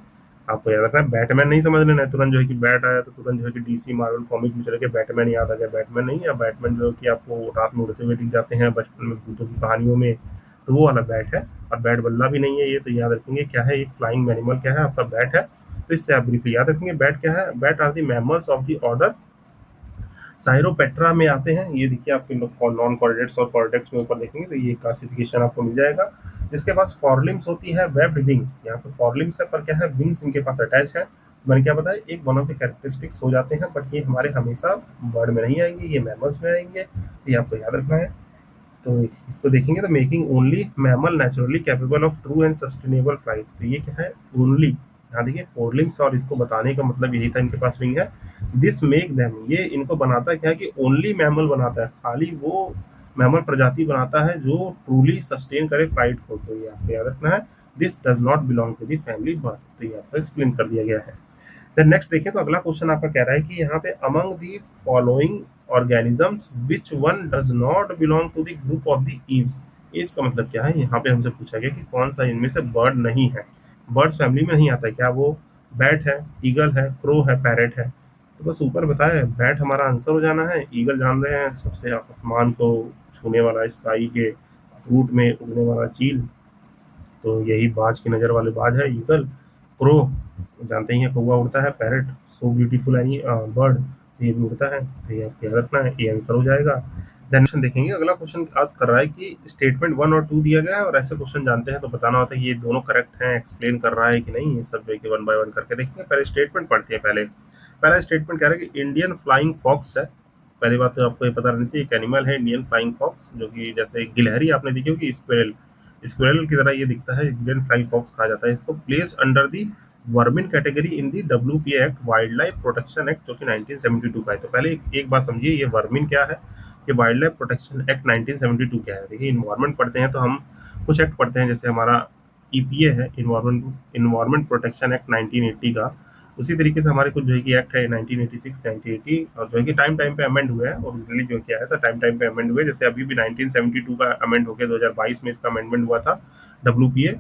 A: आपको याद रखना है। बैटमैन नहीं समझ लेना है तुरंत, जो है कि बैट आया तो तुरंत जो है कि डीसी मार्वल कॉमिक में चले के बैटमैन याद आ गया। बैटमैन नहीं है। बैटमैन जो है कि आपको रात में उड़ते हुए दिख जाते हैं बचपन में भूतों की कहानियों में, तो वो वाला बैट है। और बैट बल्ला भी नहीं है ये, तो याद रखेंगे क्या है, एक फ्लाइंग एनिमल क्या है आपका? बैट है। तो इससे आप ब्रीफली याद रखेंगे। बैट क्या है? Bats are the mammals of the order Chiroptera में आते हैं। ये देखिए आपके नॉन कॉर्डेट्स और कॉर्डेट्स में ऊपर देखेंगे तो ये क्लासिफिकेशन आपको मिल जाएगा। जिसके पास फॉरलिम्स होती है वेब्ड विंग, यहाँ पे फॉरलिम्स है पर क्या है, विंग्स इनके पास अटैच है। मैंने क्या बताया, एक वन ऑफ द कैरेक्टरिस्टिक्स हो जाते हैं, बट ये हमारे हमेशा बर्ड में नहीं आएंगे, ये मैमल्स में आएंगे, ये आपको याद रखना है। तो इसको देखेंगे तो making only mammal naturally capable of true and sustainable flight. तो ये क्या है? ओनली, यहाँ देखिए फोरलिम्स, और इसको बताने का मतलब यही था इनके पास विंग है। दिस मेक देम, ये इनको बनाता क्या है कि ओनली मैमल बनाता है, खाली वो मैमल प्रजाति बनाता है जो ट्रूली सस्टेन करे फ्लाइट को। तो ये आपको याद रखना है। This does not belong to the family bird. तो ये आपको एक्सप्लेन कर दिया गया है। देन नेक्स्ट देखिए तो अगला क्वेश्चन आपका कह रहा है कि यहाँ पे among the following organisms which one does not belong to the group of the Aves. Aves का मतलब क्या है? यहाँ पे हमसे पूछा गया कि कौन सा इनमें से बर्ड नहीं है, बर्ड्स फैमिली में नहीं आता है। क्या वो बैट है, ईगल है, क्रो है, पैरेट है? तो बस ऊपर बताया है, बैट हमारा आंसर हो जाना है। ईगल जान रहे हैं, सबसे आसमान को छूने वाला, स्काई के रूट में उड़ने वाला चील, तो यही बाज की नज़र वाले बाज है ईगल। क्रो जानते ही हैं, कौवा उड़ता है। Parrot so beautiful any bird, तो ये भी उड़ता है। तो ये आपको याद रखना है, ये आंसर हो जाएगा। देन देखेंगे अगला क्वेश्चन आज कर रहा है कि स्टेटमेंट 1 और 2 दिया गया है और ऐसे क्वेश्चन जानते हैं तो बताना होता है ये दोनों करेक्ट हैं, एक्सप्लेन कर रहा है कि नहीं। ये सब जो वन बाय वन करके देखेंगे। पहले स्टेटमेंट पढ़ते हैं। पहला स्टेटमेंट कह रहा है कि इंडियन फ्लाइंग फॉक्स है। पहली बात तो आपको ये पता रहना चाहिए, एक एनिमल है इंडियन फ्लाइंग फॉक्स, जो कि जैसे गिलहरी आपने देखी होगी, स्क्वेरल, स्क्वेरल की तरह ये दिखता है। इंडियन फ्लाइंग फॉक्स कहा जाता है इसको। Placed under the vermin category in the WPA act, wild life protection act, जो कि 1972 का है। तो पहले एक बात समझिए, ये वर्मिन क्या है, ये वाइल्ड लाइफ प्रोटेक्शन एक्ट 1972 क्या है। देखिए इन्वायरमेंट पढ़ते हैं तो हम कुछ एक्ट पढ़ते हैं, जैसे हमारा EPA है, इन्वायरमेंट प्रोटेक्शन एक्ट 1980 का। उसी तरीके से हमारे कुछ जो है कि एक्ट है 1986, 1980, और जो है कि टाइम टाइम पे अमेंड हुए हैं। ओरिजिनली जो क्या है था, टाइम टाइम पे अमेंड हुए। जैसे अभी भी 1972 का अमेंड हो गया, 2022 में इसका अमेंडमेंट हुआ था WPA,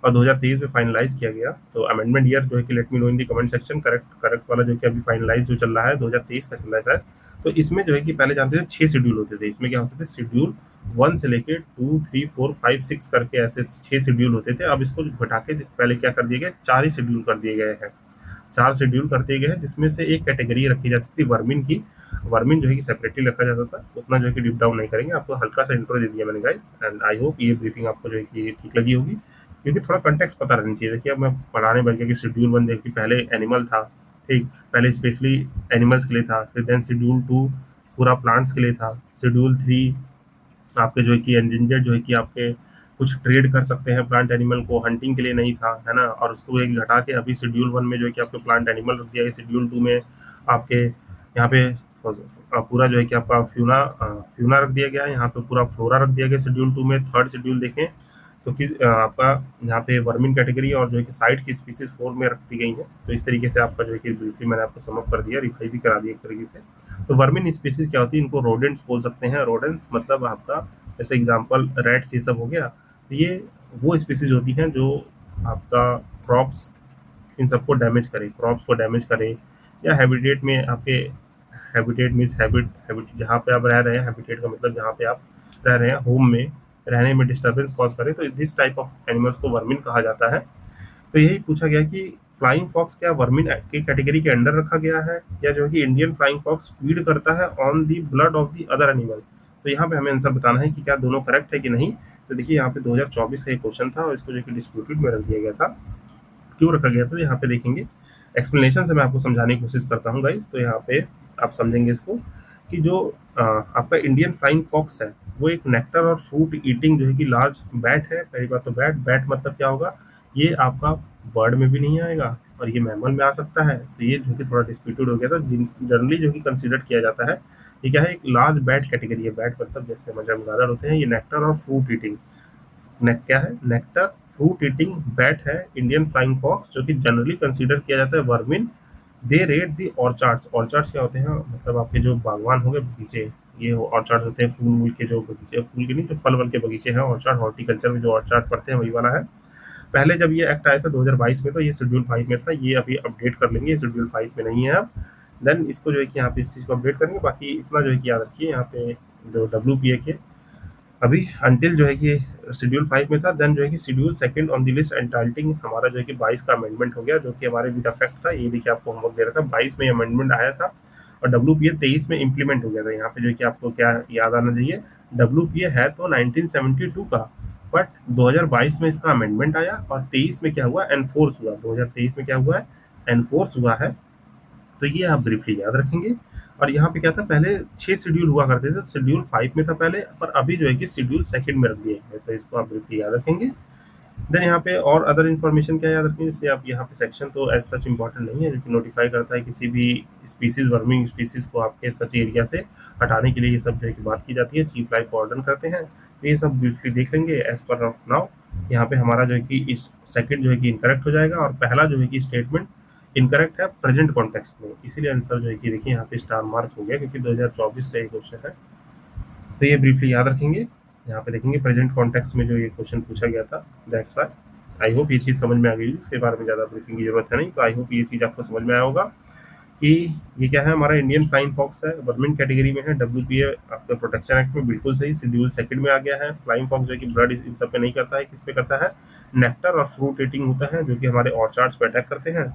A: और 2023 में फाइनलाइज किया गया। तो अमेंडमेंट ईयर जो है कि late me know in the comment section, correct वाला जो कि अभी फाइनलाइज जो चल रहा है 2023 का चल रहा है शायद। तो इसमें जो है कि पहले जानते थे 6 शेड्यूल होते थे। इसमें क्या होते थे, शेड्यूल 1 से लेके 2, 3, 4, 5, 6 करके ऐसे 6 शेड्यूल होते थे। अब इसको घटा के पहले क्या कर दिए गए, 4 ही शेड्यूल कर दिए गए हैं। 4 शेड्यूल कर दिए गए हैं, जिसमें से एक कैटेगरी रखी जाती थी वर्मिन की। वर्मिन जो है कि सेपरेटली रखा जाता था, उतना जो है कि डीप डाउन नहीं करेंगे। आपको हल्का सा इंट्रो दे दिया मैंने गाइस, एंड आई होप ये ब्रीफिंग आपको जो है कि ठीक लगी होगी, क्योंकि थोड़ा कंटेक्स्ट पता रहना चाहिए। देखिए अब मैं पढ़ाने बैठ गया कि शेड्यूल 1 देखिए पहले एनिमल था, ठीक, पहले स्पेशली एनिमल्स के लिए था। फिर देन शेड्यूल 2 पूरा प्लांट्स के लिए था। शेड्यूल 3 आपके जो है कि एंडेंजर्ड जो है कि आपके कुछ ट्रेड कर सकते हैं प्लांट एनिमल को, हंटिंग के लिए नहीं था, है ना। और उसको एक घटा के अभी शेड्यूल 1 में जो है कि आपके प्लांट एनिमल रख दिया है। शेड्यूल 2 में आपके यहाँ पे पूरा जो है कि आपका फ्यूना रख दिया गया है, यहाँ पे पूरा फ्लोरा रख दिया गया शेड्यूल 2 में। थर्ड शेड्यूल देखें तो किस आपका यहाँ पे वर्मिन कैटेगरी और जो है कि साइट की स्पीसीज 4 में रख दी गई है। तो इस तरीके से आपका जो है कि ब्रीफली मैंने आपको समअप कर दिया, रिवाइज ही करा दिया एक तरीके से। तो वर्मिन स्पीसीज क्या होती है, इनको रोडेंट्स बोल सकते हैं। रोडेंट्स मतलब आपका जैसे एग्जांपल रैट्स, ये सब हो गया। तो ये वो स्पीसीज होती हैं जो आपका क्रॉप्स, इन सबको डैमेज करे, क्रॉप्स को डैमेज करे, या हैबिटेट में आपके, हैबिटेट मीन्स हैबिट जहाँ पे आप रह रहे हैं, हैबिटेट का मतलब जहाँ पे आप रह रहे हैं, होम में रहने में डिस्टर्बेंस कॉज करे, तो दिस टाइप ऑफ एनिमल्स को वर्मिन कहा जाता है। तो यही पूछा गया कि फ्लाइंग फॉक्स क्या वर्मिन की कैटेगरी के अंडर रखा गया है, या जो है कि इंडियन फ्लाइंग फॉक्स फीड करता है on the blood of the other animals. तो यहाँ पे हमें आंसर बताना है कि क्या दोनों करेक्ट है कि नहीं। तो देखिए यहाँ पे 2024 का एक क्वेश्चन था और इसको जो कि डिस्प्यूटेड में रख दिया गया था। क्यों रखा गया था यहाँ पे देखेंगे, एक्सप्लेनेशन से मैं आपको समझाने की कोशिश करता हूँ गाइज। तो यहाँ पे आप समझेंगे इसको कि जो आपका इंडियन फ्लाइंग फॉक्स है वो एक नेक्टर और फ्रूट ईटिंग जो है कि लार्ज बैट है। पहली बात तो बैट मतलब क्या होगा, ये आपका बर्ड में भी नहीं आएगा और ये मैमल में आ सकता है। तो ये जो कि थोड़ा डिस्प्यूटेड हो गया था। जनरली जो कि कंसीडर किया जाता है, ये क्या है, एक लार्ज बैट कैटेगरी है। बैट मतलब जैसे चमगादड़ होते हैं, ये नेक्टर और फ्रूट ईटिंग, क्या है, नेक्टर फ्रूट ईटिंग बैट है इंडियन फ्लाइंग फॉक्स, जो कि जनरली कंसीडर किया जाता है वर्मिन। दे रेड दी ऑर्चार्ड्स, ऑर्चार्ड्स क्या होते हैं, मतलब आपके जो बागवान हो गए, बगीचे, ये ऑर्चार्ड होते हैं फूल के जो बगीचे, फूल के नहीं, जो फल के बगीचे हैं, ऑर्चार्ड, हॉर्टिकल्चर में जो ऑर्चार्ड पढ़ते हैं वही वाला है। पहले जब ये एक्ट आया था 2022 में, तो ये शेड्यूल 5 में था। ये अभी अपडेट कर लेंगे, शेड्यूल 5 में नहीं है अब। देन इसको जो है कि यहाँ पे इस चीज़ को अपडेट करेंगे। बाकी इतना जो है कि याद रखिए, यहाँ पे जो WPA के अभी अंटिल जो है कि शेड्यूल 5 में था, देन जो है कि schedule second on the list entitling हमारा जो है कि 22 का अमेंडमेंट हो गया, जो कि हमारे विद इफेक्ट था। ये देखिए आपको होमवर्क दे रहा था, 22 में अमेंडमेंट आया था और डब्ल्यूपीए 23 में इम्प्लीमेंट हो गया था। यहाँ पे जो है कि आपको क्या याद आना चाहिए, डब्ल्यूपीए है तो 1972 का, बट 2022 में इसका अमेंडमेंट आया और 23 में क्या हुआ, एनफोर्स हुआ। 2023 में क्या हुआ है, एनफोर्स हुआ है। तो ये आप ब्रीफली याद रखेंगे। और यहाँ पे क्या था, पहले 6 शेड्यूल हुआ करते थे, शेड्यूल 5 में था पहले, पर अभी जो है कि शेड्यूल सेकंड में रख दिए गए, तो इसको आप ब्रीफली याद रखेंगे। देन यहाँ पे और अदर इन्फॉर्मेशन क्या याद रखेंगे, जैसे आप यहाँ पे सेक्शन तो एज सच इंपॉर्टेंट नहीं है, जो कि नोटिफाई करता है किसी भी स्पीसीज, वर्मिंग स्पीसीज को आपके सच एरिया से हटाने के लिए, ये सब जो है कि बात की जाती है, चीफ लाइफ वार्डन करते हैं। तो ये सब ब्रीफली देख लेंगे एज पर नाउ। यहाँ पे हमारा जो है कि इस सेकंड जो है कि इनकरेक्ट हो जाएगा और पहला जो है कि स्टेटमेंट इनकरेक्ट है प्रेजेंट कॉन्टेक्स्ट में, इसीलिए आंसर जो है कि देखिए यहाँ पे स्टार मार्क हो गया क्योंकि 2024 का ये क्वेश्चन है। तो ये ब्रीफली याद रखेंगे। यहाँ पे देखेंगे प्रेजेंट कॉन्टेक्स्ट में जो ये क्वेश्चन पूछा गया था, दैट्स वाई। आई होप ये चीज़ समझ में आ गई, इसके बारे में ज़्यादा ब्रीफिंग की जरूरत है नहीं। तो आई होप ये चीज़ आपको समझ में आया होगा कि ये क्या है, हमारा इंडियन फ्लाइंग फॉक्स है, वर्मिंग कैटेगरी में है, डब्ल्यूपीए आपके प्रोटेक्शन एक्ट में बिल्कुल सही शेड्यूल सेकंड में आ गया है। फ्लाइंग फॉक्स जो कि ब्लड इन सब पे नहीं करता है, किस पे करता है, नेक्टर और फ्रूट ईटिंग होता है, जो कि हमारे ऑर्चार्ड्स पे अटैक करते हैं।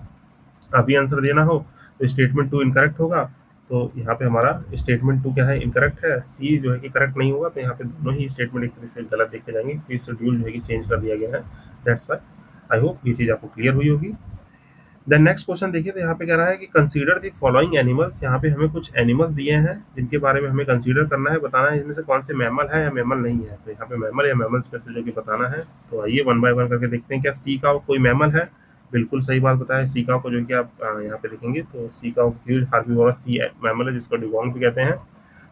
A: अभी आंसर देना हो तो स्टेटमेंट 2 इनकरेक्ट होगा, तो यहाँ पे हमारा स्टेटमेंट 2 क्या है, इनकरेक्ट है। सी जो है कि करेक्ट नहीं होगा, तो यहाँ पे दोनों ही स्टेटमेंट एक तरह से गलत देखे जाएंगे क्योंकि शेड्यूल जो है कि चेंज कर दिया गया है, दैट्स वाई। आई होप ये चीज़ आपको क्लियर हुई होगी। देन नेक्स्ट क्वेश्चन देखिए, तो यहाँ पे कह रहा है कि कंसीडर द फॉलोइंग एनिमल्स। यहाँ पे हमें कुछ एनिमल्स दिए हैं जिनके बारे में हमें कंसीडर करना है, बताना है इनमें से कौन से मैमल है या मैमल नहीं है। तो यहाँ पे मैमल या मैमल्स में से जो कि बताना है, तो आइए वन बाय वन करके देखते हैं। क्या सी का कोई मैमल है, बिल्कुल सही बात बताया। सी का को जो कि आप यहाँ पे देखेंगे तो सी का ह्यूज हार्बीवोरस सी मैमल है जिसको डिगोंग भी कहते हैं।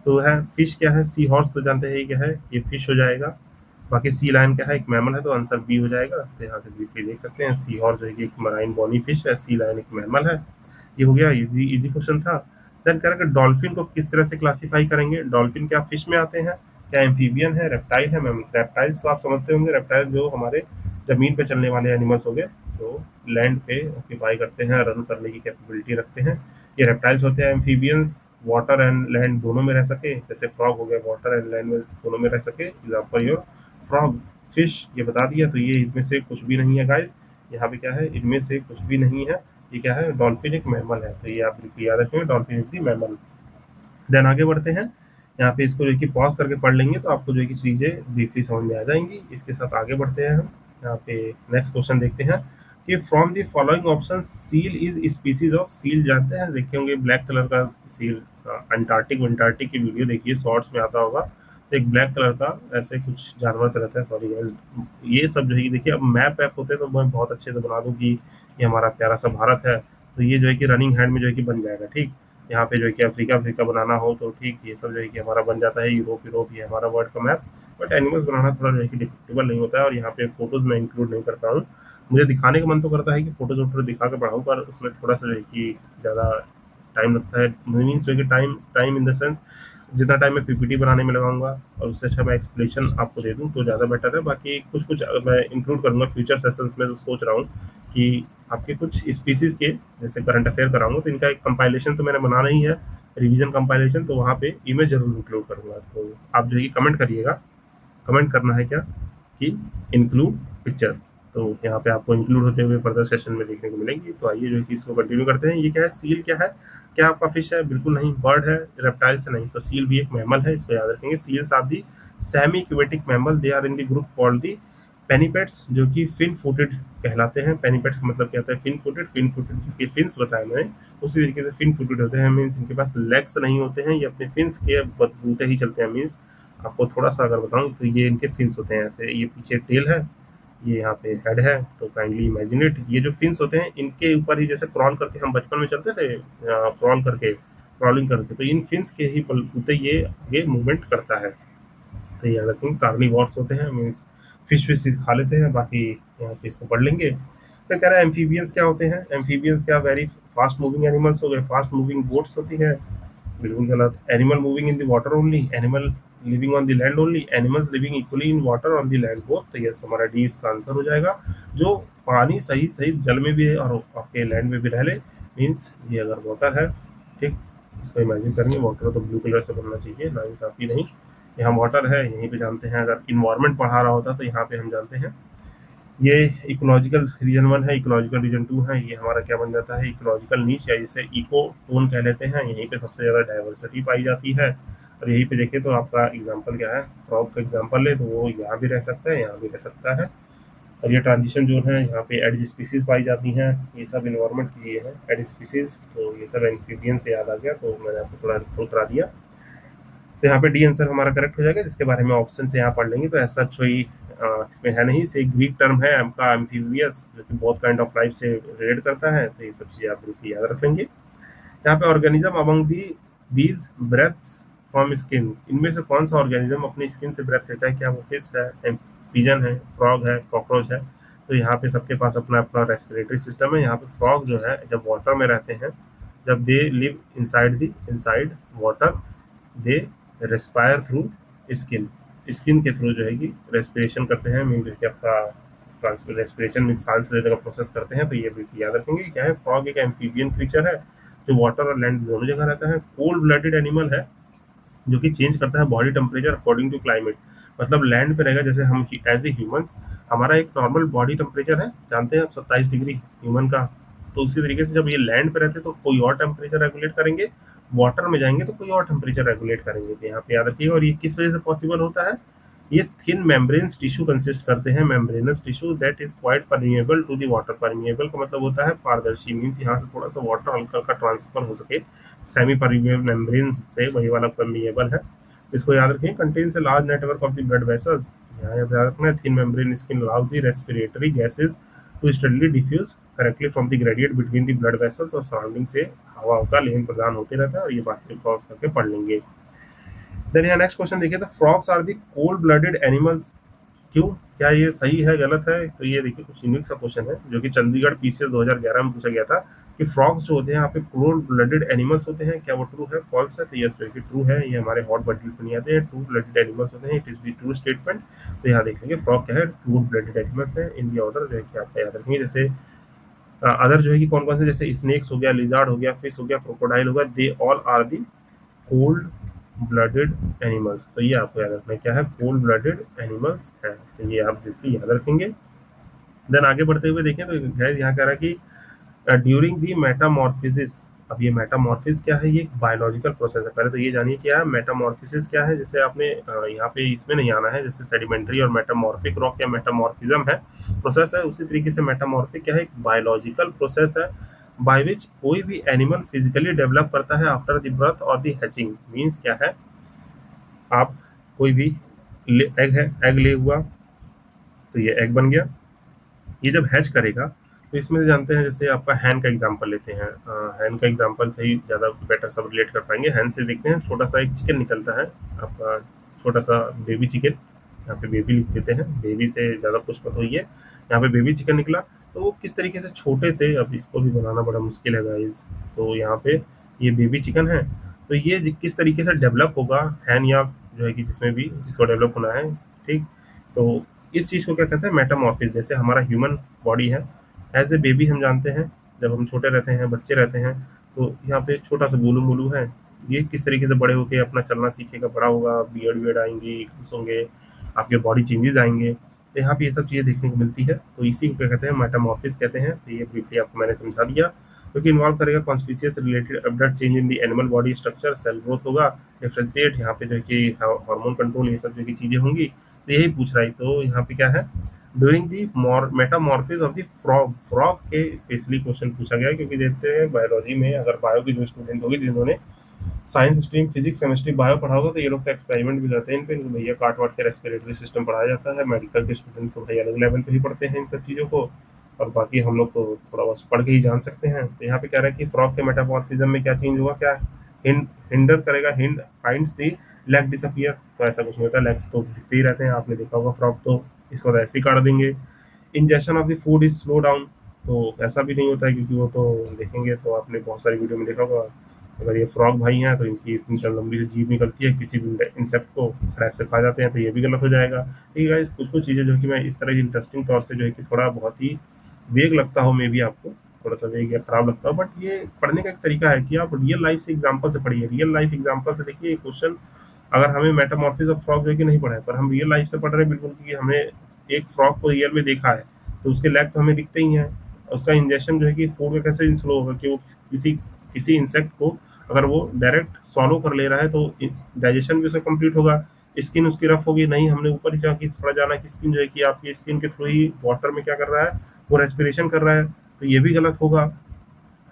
A: तो है फिश क्या है, सी हॉर्स तो जानते हैं ये क्या है, ये फिश हो जाएगा। बाकी सी लायन क्या है, एक मैमल है, तो आंसर बी हो जाएगा। तो यहाँ से ब्रीफली देख सकते हैं, सी हॉर्स जो है कि एक मराइन बॉनी फिश है, सी लायन एक मैमल है। ये हो गया, इजी इजी क्वेश्चन था। देन कह रहा है डॉल्फिन को किस तरह से क्लासीफाई करेंगे। डॉल्फिन क्या फिश में आते हैं, क्या एम्फीबियन है, रेप्टाइल है। मैम रेप्टाइल्स तो आप समझते होंगे, रेप्टाइल जो हमारे जमीन पे चलने वाले एनिमल्स हो गए, जो लैंड पे ऑक्यूपाई करते हैं, रन करने की कैपेबिलिटी रखते हैं, ये रेप्टाइल्स होते हैं। एम्फीबियंस वाटर एंड लैंड दोनों में रह सके, जैसे फ्रॉग हो गया, वाटर एंड लैंड में दोनों में रह सके, एग्जाम्पल योर फ्रॉग। फिश ये बता दिया, तो ये इनमें से कुछ भी नहीं है गाइस। यहाँ पे क्या है, इनमें से कुछ भी नहीं है। ये क्या है, डॉल्फिन एक मैमल है, तो ये आप याद रखेंगे, डॉल्फिन इज दी मैमल। देन आगे बढ़ते हैं, यहाँ पे इसको जो है कि पॉज करके पढ़ लेंगे तो आपको जो है कि चीज़ें ब्रीफली समझ में आ जाएंगी। इसके साथ आगे बढ़ते हैं हम। यहाँ पे नेक्स्ट क्वेश्चन देखते हैं कि from the following option seal is species of. Seal जानते हैं, देखे होंगे ब्लैक कलर का सील, अंटार्कटिक अंटार्कटिक की वीडियो देखिए, शॉर्ट्स में आता होगा। तो एक ब्लैक कलर का ऐसे कुछ जानवर से रहता है, सॉरी गाइस। ये सब जो है कि देखिए, अब मैप वैप होते तो मैं बहुत अच्छे से बना दूँ कि ये हमारा प्यारा सा भारत है, तो ये जो है कि रनिंग हैंड में जो है कि बन जाएगा, ठीक। यहाँ पे जो है कि अफ्रीका अफ्रीका बनाना हो तो ठीक, ये सब जो है कि हमारा बन जाता है, यूरोप यूरोप, ये हमारा वर्ल्ड का मैप। बट एनिमल्स बनाना थोड़ा जो है कि डिफिकल्टेबल नहीं होता है, और यहाँ पे फोटोज में इंक्लूड नहीं करता हूँ। मुझे दिखाने का मन तो करता है कि फोटोज वोटोज दिखा के पढ़ाऊँ, पर उसमें थोड़ा सा जो है कि ज़्यादा टाइम लगता है। मीन्स जो है कि time time in the sense, जितना टाइम मैं पीपीटी बनाने में लगाऊंगा और उससे अच्छा मैं एक्सप्लेनेशन आपको दे दूं तो ज़्यादा बेटर है। बाकी कुछ कुछ मैं इंक्लूड करूंगा फ्यूचर सेशंस में, तो सोच रहा हूँ कि आपके कुछ स्पीसीज़ के जैसे करंट अफेयर कराऊंगा, तो इनका एक कंपाइलेशन तो मैंने बनाना ही है, रिवीजन कंपाइलेशन, तो वहाँ पे इमेज जरूर इंक्लूड करूंगा। तो आप जो है कि कमेंट करिएगा, कमेंट करना है क्या कि इंक्लूड पिक्चर्स, तो यहाँ पे आपको इंक्लूड होते हुए फर्दर सेशन में देखने को मिलेंगी। तो आइए जो है कि इसको कंटिन्यू करते हैं। ये क्या है, सील क्या है, क्या आपका फिश है, बिल्कुल नहीं। बर्ड है, रेप्टाइल से नहीं, तो सील भी एक मैमल है, इसको याद रखेंगे। Seals are the semi aquatic mammal, they are in the group called the pinnipeds, जो कि फिन फुटेड कहलाते हैं। पेनिपेट्स का मतलब क्या होता है, फिन फुटेड। फिन फुटेड जो कि फिन्स बताया मैंने, उसी तरीके से फिन फुटेड होते हैं, मीन्स इनके पास लेग्स नहीं होते हैं, ये अपने फिन्स के बलबूते ही चलते हैं। मीन्स आपको थोड़ा सा अगर बताऊं तो ये इनके फिन्स होते हैं ऐसे, ये पीछे टेल है, ये यहाँ पे हेड है, तो काइंडली इमेजिन इट। ये जो फिन्स होते हैं इनके ऊपर ही जैसे क्रॉल करके हम बचपन में चलते थे, क्रॉल करके, क्रॉलिंग करके, तो इन फिन्स के ही बलबूते ये मूवमेंट करता है। तो ये अलग थिंग कार्निवोर्स होते हैं, मीन्स फिश फिश खा लेते हैं। बाकी यहाँ पे इसको पढ़ लेंगे। फिर कह रहा है एम्फीबियंस क्या होते हैं। एम्फीबियंस क्या, वेरी फास्ट मूविंग एनिमल्स हो गए। फास्ट मूविंग बोट्स होती है, बिल्कुल गलत। Animal moving in the water only, animal living on the land only, animals living equally in water on the land both. तो यस हमारा डी इसका आंसर हो जाएगा। जो पानी सही सही जल में भी है और आपके लैंड में भी रह ले, मीन्स ये अगर वाटर है, ठीक, इसको इमेजिन करेंगे वाटर तो ब्लू कलर से बनना चाहिए, ना इंसाफी नहीं। यहाँ वाटर है, यहीं पे जानते हैं। अगर इन्वायरमेंट पढ़ा रहा होता तो यहाँ पे हम जानते हैं ये इकोलॉजिकल रीजन 1 है, इकोलॉजिकल रीजन 2 है। ये हमारा क्या बन जाता है, इकोलॉजिकल नीच या जिसे इको टोन कह लेते हैं। यहीं पे सबसे ज़्यादा डाइवर्सिटी पाई जाती है। और यहीं पे देखें तो आपका एग्जांपल क्या है, फ्रॉग का एग्जांपल ले तो वो यहाँ भी रह सकता है, यहाँ भी रह सकता है। और ये ट्रांजिशन जोन है, यहाँ पे एड स्पीसीज पाई जाती हैं। ये सब इन्वायरमेंट की चीज़ें हैं, एड स्पीसीज। तो ये सब एम्फीबियन से याद आ गया, तो मैंने आपको थोड़ा रिकॉल करा दिया। तो यहाँ पे डी आंसर हमारा करेक्ट हो जाएगा, जिसके बारे में ऑप्शन से यहाँ पढ़ लेंगे। तो ऐसा कोई इसमें है नहीं। से ग्रीक टर्म है आपका एम्फीबियस, जो कि बहुत काइंड ऑफ लाइफ से रिलेट करता है। तो ये सब चीज़ें आप बिल्कुल याद रख लेंगे। यहाँ पे organism among these breaths from skin, इनमें से कौन सा ऑर्गेनिज्म अपनी स्किन से ब्रेथ लेता है? क्या वो फिश है, पिजन है, फ्रॉग है, कॉकरोच है? तो यहाँ पे सबके पास अपना अपना रेस्पिरेटरी सिस्टम है। यहाँ पे फ्रॉग जो है जब वाटर में रहते हैं, जब they live inside water, they respire through skin, skin के थ्रू जो है कि रेस्पिरेशन करते हैं। मीन कि आपका रेस्पिरेशन में सांस लेने का प्रोसेस करते हैं। तो ये बिल्कुल याद रखेंगे। क्या है, फ्रॉग एक एम्फीबियन क्रीचर है जो वाटर और लैंड दोनों जगह रहता है। कोल्ड ब्लडेड एनिमल है जो कि चेंज करता है body temperature according to climate. मतलब लैंड पे रहेगा, जैसे हम एज ए ह्यूमंस, हमारा एक नॉर्मल बॉडी टेम्परेचर है, जानते हैं आप, 27 डिग्री ह्यूमन का। तो उसी तरीके से जब ये लैंड पे रहते हैं तो कोई और टेम्परेचर रेगुलेट करेंगे, वाटर में जाएंगे तो कोई और टेम्परेचर रेगुलेट करेंगे। तो यहाँ पे याद रखिएगा। और ये किस वजह से पॉसिबल होता है? ये थिन मेम्ब्रेन्स टिश्यू कंसिस्ट करते हैं, membranous tissue that is quite permeable to the water. Permeable का मतलब होता है पारदर्शी, मीन्स यहाँ से थोड़ा सा वाटर हल्का हल्का ट्रांसफर हो सके। सेमी परमिएबल मेम्ब्रेन से वही वाला परमिएबल है। इसको याद रखें। Contains a large network of the blood vessels, यहाँ याद रखना है। Thin membrane skin allows the respiratory gases to steadily diffuse correctly from the gradient between the blood vessels, और सराउंडिंग से हवा का लेन प्रदान होते रहता है। और ये बातें क्रॉस करके पढ़ लेंगे। देन यहाँ नेक्स्ट क्वेश्चन देखिए, तो frogs are the cold blooded animals. क्यों, क्या ये सही है गलत है? तो ये देखिए कुछ यूनिक सा क्वेश्चन है जो कि चंडीगढ़ पीसीएस 2011 में पूछा गया था कि फ्रॉग्स जो होते हैं यहाँ पे कोल्ड ब्लडेड एनिमल्स होते हैं, क्या वो ट्रू है फॉल्स है? तो यस देखिए ट्रू है। ये हमारे हॉट बटल पे नहीं आते हैं, ट्रू ब्लडेड एनिमल्स होते हैं, it is the true statement. तो यहाँ देख लेंगे फ्रॉग क्या है, ट्रू ब्लडेड एनिमल्स है। इन दी ऑर्डर जो है कि आपका याद रखेंगे। जैसे अदर जो है कि कौन कौन से, जैसे स्नेक्स हो गया, लिजार्ड हो गया, फिश हो गया, क्रोकोडाइल हो गया, they all are the cold blooded animals. तो ये आपको याद रखना है, क्या है, कोल्ड ब्लडेड एनिमल्स है। तो ये आप बिल्कुल याद रखेंगे। देन आगे बढ़ते हुए देखें तो यहाँ कह रहा है कि ड्यूरिंग दी मेटामॉर्फिसिस। अब ये मेटामॉर्फिस क्या है? ये एक बायोलॉजिकल प्रोसेस है। पहले तो ये जानिए क्या है मेटामॉर्फिसिस क्या है। जैसे आपने यहाँ पे इसमें नहीं आना है, जैसे सेडिमेंट्री और मेटामॉर्फिक रॉक या मेटामॉर्फिज्म है प्रोसेस है, उसी तरीके से मेटामॉर्फिक क्या है, एक बायोलॉजिकल प्रोसेस है बाय विच कोई भी एनिमल फिजिकली डेवलप करता है आफ्टर द बर्थ और द हैचिंग। मीन्स क्या है, आप कोई भी एग है, एग ले हुआ तो ये एग बन गया। ये जब हैच करेगा तो इसमें से जानते हैं, जैसे आपका हैन का एग्जांपल लेते हैं। हैन का एग्जांपल से ही ज़्यादा बेटर सब रिलेट कर पाएंगे। हैन से देखते हैं, छोटा सा एक चिकन निकलता है आपका, छोटा सा बेबी चिकन। यहाँ पे बेबी लिख देते हैं, बेबी से ज़्यादा कुछ मत होइए। यहाँ पे बेबी चिकन निकला तो वो किस तरीके से छोटे से, अब इसको भी बनाना बड़ा मुश्किल है गाइस। तो यहाँ पे ये बेबी चिकन है, तो ये किस तरीके से डेवलप होगा हैन, या जो है कि जिसमें भी जिसको डेवलप होना है, ठीक। तो इस चीज़ को क्या कहते हैं, मेटामॉर्फिस। जैसे हमारा ह्यूमन बॉडी है, एज ए बेबी हम जानते हैं जब हम छोटे रहते हैं, बच्चे रहते हैं, तो यहाँ पे छोटा सा गोलू मोलू है। ये किस तरीके से बड़े होके अपना चलना सीखेगा, बड़ा होगा, बियर्ड वियर्ड आएंगे, केस होंगे, आपके बॉडी चेंजेस आएंगे। तो यहाँ पे ये सब चीज़ें देखने को मिलती है। तो इसी को क्या कहते हैं, मेटामॉर्फिस कहते हैं। तो ये ब्रीफली आपको मैंने समझा दिया। क्योंकि इन्वॉल्व करेगा conspicuous related update change in the animal body structure, cell growth होगा, डिफ्रेंशिएट, यहाँ पे जो है कि हार्मोन कंट्रोल, ये सब जो कि चीज़ें होंगी। तो यही पूछ रहा है। तो यहाँ पे क्या है, during the metamorphosis of the frog. Frog के स्पेशली क्वेश्चन पूछा गया है, क्योंकि देखते हैं बायोलॉजी में अगर बायो की जो स्टूडेंट होगी जिन्होंने science stream physics chemistry bio पढ़ा होगा, तो ये लोग तो एक्सपेरिमेंट भी करते हैं इन पे, इनको भैया काट वाट के रेस्पिरेटरी सिस्टम पढ़ाया जाता है। मेडिकल के स्टूडेंट तो भाई अलग लेवल पे ही पढ़ते हैं इन सब चीज़ों को, और बाकी हम लोग तो थोड़ा बस पढ़ के ही जान सकते हैं। तो यहाँ पे कह रहा है कि फ्रॉग के मेटामॉर्फिज्म में क्या चेंज हुआ, क्या हिंडर करेगा, हाइंड्स दी लेग डिसअपियर। तो ऐसा कुछ नहीं होता, लेग्स तो दिखते ही रहते हैं, आपने देखा होगा फ्रॉग, तो इसको तो ऐसे ही काट देंगे। Injection of the food is slow down, तो ऐसा भी नहीं होता है, क्योंकि वो तो देखेंगे तो आपने बहुत सारी वीडियो में देखा होगा, अगर ये फ्रॉग भाई हैं तो इनकी इतनी लंबी से जीभ निकलती है, किसी भी इंसेक्ट को क्रैक से खा जाते हैं, तो ये भी गलत हो जाएगा। ठीक है, कुछ कुछ चीज़ें जो कि मैं इस तरह की इंटरेस्टिंग तौर से जो है कि थोड़ा बहुत ही वेग लगता हो, मे भी आपको थोड़ा सा वेग या खराब लगता हो, बट ये पढ़ने का एक तरीका है कि आप रियल लाइफ से एग्जाम्पल से पढ़िए। रियल लाइफ एग्जाम्पल से देखिए क्वेश्चन अगर हमें मेटामॉर्फिस ऑफ फ्रॉग जो है कि नहीं पढ़ा है, पर हम रियल लाइफ से पढ़ रहे हैं बिल्कुल, क्योंकि हमने एक फ्रॉग को रियल में देखा है, तो उसके लेग तो हमें दिखते ही हैं। उसका इंजेक्शन जो है कि फूड का कैसे स्लो होगा कि वो किसी किसी इंसेक्ट को अगर वो डायरेक्ट सॉलो कर ले रहा है तो डाइजेशन भी उसका कंप्लीट होगा। स्किन उसकी रफ होगी नहीं, हमने ऊपर ही जाके थोड़ा जाना कि स्किन जो है कि आपकी स्किन के थ्रू ही वाटर में क्या कर रहा है, वो रेस्पिरेशन कर रहा है, तो ये भी गलत होगा।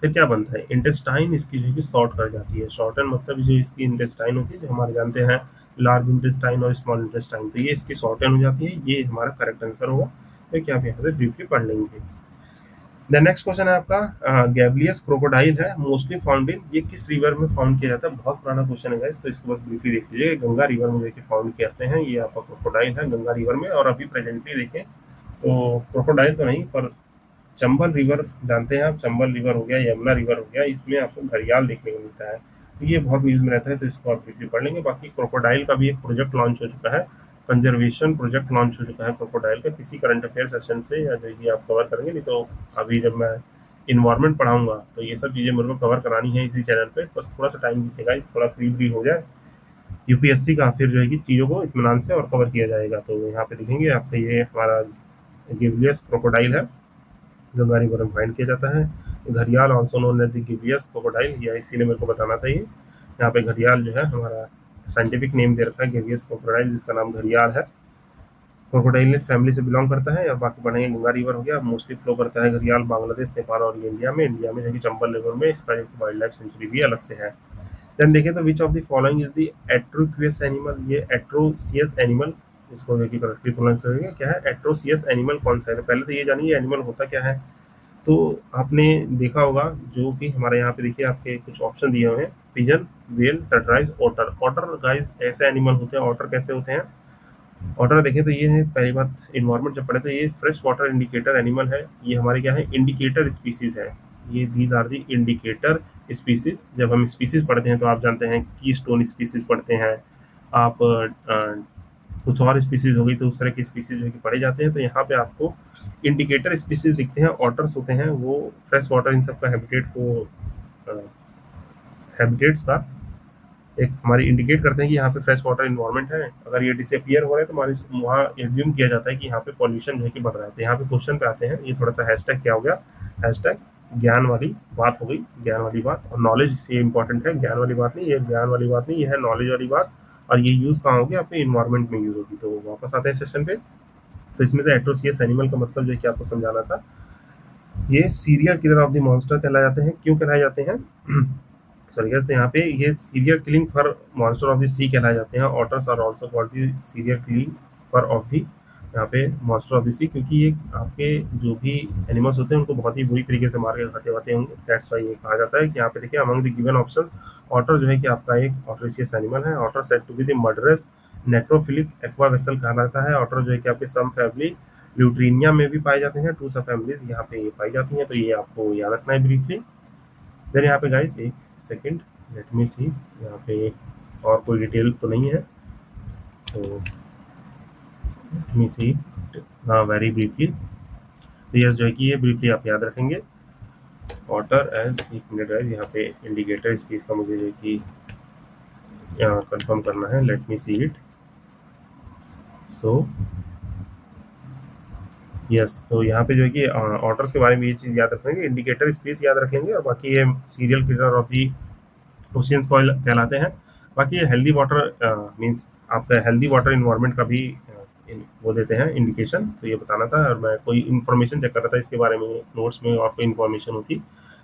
A: फिर क्या बनता है, इंटेस्टाइन इसकी जो है कि शॉर्ट कर जाती है। शॉर्टन मतलब जो इसकी इंटेस्टाइन होती है, जो हमारे जानते हैं लार्ज इंटेस्टाइन और स्मॉल इंटेस्टाइन, तो ये इसकी शॉर्टन हो जाती है। ये हमारा करेक्ट आंसर होगा, तो क्या आप यहाँ से ब्रीफली पढ़ लेंगे। द नेक्स्ट क्वेश्चन है आपका, गैब्लियस क्रोकोडाइल है मोस्टली फाउंड इन, ये किस रिवर में फाउंड किया जाता है? बहुत पुराना क्वेश्चन है गाइस, तो इसको बस ब्रीफली देख लीजिए। गंगा रिवर में देखिए फाउंड करते हैं, ये आपका क्रोकोडाइल है गंगा रिवर में। और अभी प्रेजेंटली देखें तो क्रोकोडाइल तो नहीं, पर चंबल रिवर जानते हैं आप, चंबल रिवर हो गया, यमुना रिवर हो गया, इसमें आपको घड़ियाल देखने को मिलता है, तो ये बहुत न्यूज़ में रहता है, तो इसको आप ब्रीफली पढ़ लेंगे। बाकी क्रोकोडाइल का भी एक प्रोजेक्ट लॉन्च हो चुका है, कंजर्वेशन प्रोजेक्ट लॉन्च हो चुका है क्रोकोडाइल का, किसी करंट अफेयर सेशन से या जो ये आप कवर करेंगे, नहीं तो अभी जब मैं इन्वायरमेंट पढ़ाऊंगा तो ये सब चीज़ें मेरे को कवर करानी है इसी चैनल पे, बस थोड़ा सा टाइम दीजिएगा, थोड़ा फ्री हो जाए यूपीएससी का, फिर जो है कि चीज़ों को इत्मीनान से और कवर किया जाएगा। तो यहाँ पे देखेंगे आपका ये हमारा गिवलियस क्रोकोडाइल है, गंगा रिवर में फाइंड किया जाता है। घड़ियाल also known as the gavialis crocodile, या इसीलिए मेरे को बताना था ये। यहाँ पे घड़ियाल जो है हमारा साइंटिफिक नेम दे रखा है गिवलियस क्रोकोडाइल, जिसका नाम घड़ियाल है। क्रोकोडाइल फैमिली से बिलोंग करता है। और बाकी बढ़ेंगे, गंगा रिवर हो गया, मोस्टली फ्लो करता है घड़ियाल बांग्लादेश, नेपाल और ये इंडिया में। इंडिया में जो कि चंबल रिवर में इसका एक वाइल्ड लाइफ सेंचुरी भी अलग से है। देन देखें तो which of the following is the atrocious animal, ये एट्रोसियस एनिमल, इसको देखिए करेक्टली प्रोनाउंस करेंगे, क्या है एट्रोसियस एनिमल कौन सा है? तो पहले तो ये जानिए एनिमल होता क्या है। तो आपने देखा होगा जो कि हमारे यहाँ पे देखिए आपके कुछ ऑप्शन दिए हुए हैं, पिजन, वेल, टर्टराइज, ओटर। ओटर गाइस ऐसे एनिमल होते हैं, ओटर कैसे होते हैं? ऑर्डर देखें तो ये है, पहली बात इन्वायरमेंट जब पढ़े तो ये फ्रेश वाटर इंडिकेटर एनिमल है। ये हमारे क्या है, इंडिकेटर स्पीसीज है। ये these are the indicator species. जब हम स्पीसीज पढ़ते हैं तो आप जानते हैं की स्टोन स्पीसीज पढ़ते हैं आप, कुछ और स्पीसीज हो गई तो उस तरह की स्पीसीज जो कि पढ़े जाते हैं। तो यहाँ पे आपको इंडिकेटर स्पीसीज दिखते हैं, ऑटर्स होते हैं, वो फ्रेश वाटर इन सबका हैबिटेट को, हैबिटेट्स का एक हमारी इंडिकेट करते हैं कि यहाँ पे फ्रेश वाटर इन्वायरमेंट है। अगर ये डिसअपियर हो रहा है तो हमारे वहाँ एज्यूम किया जाता है कि यहाँ पे पॉल्यूशन जो है कि बढ़ रहा है। तो यहाँ पे क्वेश्चन पे आते हैं, ये थोड़ा सा हैशटैग क्या हो गया, हैशटैग ज्ञान वाली बात हो गई, ज्ञान वाली बात। और नॉलेज इससे इंपॉर्टेंट है, ज्ञान वाली बात नहीं, ये ज्ञान वाली बात नहीं, ये है नॉलेज वाली बात। और ये यूज़ कहाँ होगी, आपके इन्वायरमेंट में यूज़ होगी। तो वापस आते हैं सेशन पे। तो इसमें से एट्रोसियस एनिमल का मतलब जो है कि आपको समझाना था, ये serial killer of the monster कहलाए जाते हैं। क्यों कहलाए जाते हैं? सॉरी गाइस, तो यहाँ पे ये serial killing for monster of the sea कहलाए जाते हैं। Otters are also called the serial killing for of the, यहाँ पे मॉन्स्टर ऑफ द सी, क्योंकि ये आपके जो भी एनिमल्स होते हैं उनको बहुत ही बुरी तरीके से मार के खाते वाते होंगे। दैट्स वाई ये कहा जाता है कि यहाँ पे देखिए among the given options otter जो है कि आपका एक ऑटरेशियस एनिमल है। Otter said to be the murderous neutrophilic aqua vessel कहलाता है। ऑटर जो है कि आपके सम फैमिली ल्यूट्रीनिया में भी पाए जाते हैं, टू सब फैमिलीज यहाँ पे ये पाई जाती हैं। तो ये आपको याद रखना है ब्रीफली। देन यहाँ पे गाइस एक सेकंड, लेट मी सी, यहाँ पे और कोई डिटेल तो नहीं है, तो लेट मी सी। हाँ, वेरी ब्रीफली, तो यस जो है कि ये ब्रीफली आप याद रखेंगे। वाटर एज, एक मिनट गाइस, यहाँ पे इंडिकेटर स्पीस का मुझे जो है कि यहाँ कंफर्म करना है, let me see it. So yes, तो यहाँ पे जो है कि ऑटर्स के बारे में ये चीज़ याद रखेंगे, इंडिकेटर स्पीस याद रखेंगे, और बाकी ये serial killer of the oceans coil कहलाते हैं। बाकी ये हेल्दी वाटर मीन्स आपका हेल्दी वाटर इन्वायरमेंट का भी वो देते हैं इंडिकेशन। तो ये बताना था, और मैं कोई इन्फॉर्मेशन चेक कर रहा था इसके बारे में, नोट्स में और कोई इन्फॉर्मेशन होती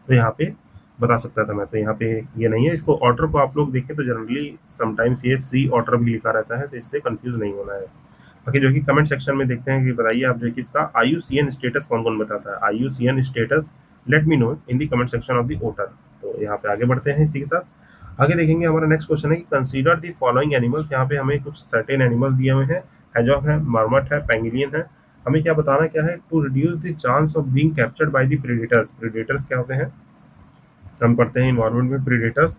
A: तो यहाँ पे बता सकता था मैं। तो यहाँ पे ये नहीं है। इसको ऑर्डर को आप लोग देखें तो जनरली समटाइम्स ये सी ऑर्डर भी लिखा रहता है, तो इससे कंफ्यूज नहीं होना है। बाकी जो कि कमेंट सेक्शन में देखते हैं कि बताइए आप जो कि इसका IUCN स्टेटस कौन कौन बताता है। IUCN status let me know in the comment section of the otter. तो यहाँ पे आगे बढ़ते हैं इसी के साथ। आगे देखेंगे, हमारा नेक्स्ट क्वेश्चन है कि कंसीडर द फॉलोइंग एनिमल्स। यहाँ पे हमें कुछ सर्टेन एनिमल्स दिए हुए हैं, हैजॉग है, मार्मट है, पेंगुइन है। हमें क्या बताना क्या है, to reduce the chance of being captured by the predators. Predators क्या होते हैं, हम पढ़ते हैं इन्वायरमेंट में, प्रेडेटर्स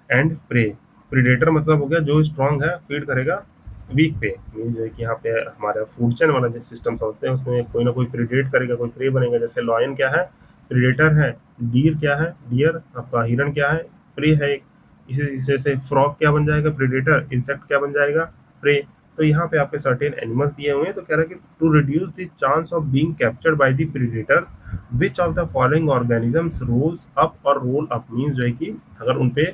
A: एंड प्रे। प्रेडेटर मतलब हो गया जो स्ट्रांग है, फीड करेगा वीक पे, मीन्स है कि यहाँ पे हमारा फूड चेन वाला जो सिस्टम समझते हैं, उसमें कोई ना कोई प्रेडेट करेगा, कोई प्रे बनेगा। जैसे लॉयन क्या है, प्रेडेटर है। डीर क्या है, डियर आपका हिरण क्या है, प्रे है एक। इसी तरीके से फ्रॉग क्या बन जाएगा, प्रेडेटर, इंसेक्ट क्या बन जाएगा, प्रे। तो यहाँ पे आपके सर्टेन एनिमल्स दिए हुए हैं, तो कह रहा है कि to reduce the chance of being captured by the predators which of the following organisms rolls up और रोल अप, मीन्स जो है कि अगर उन पे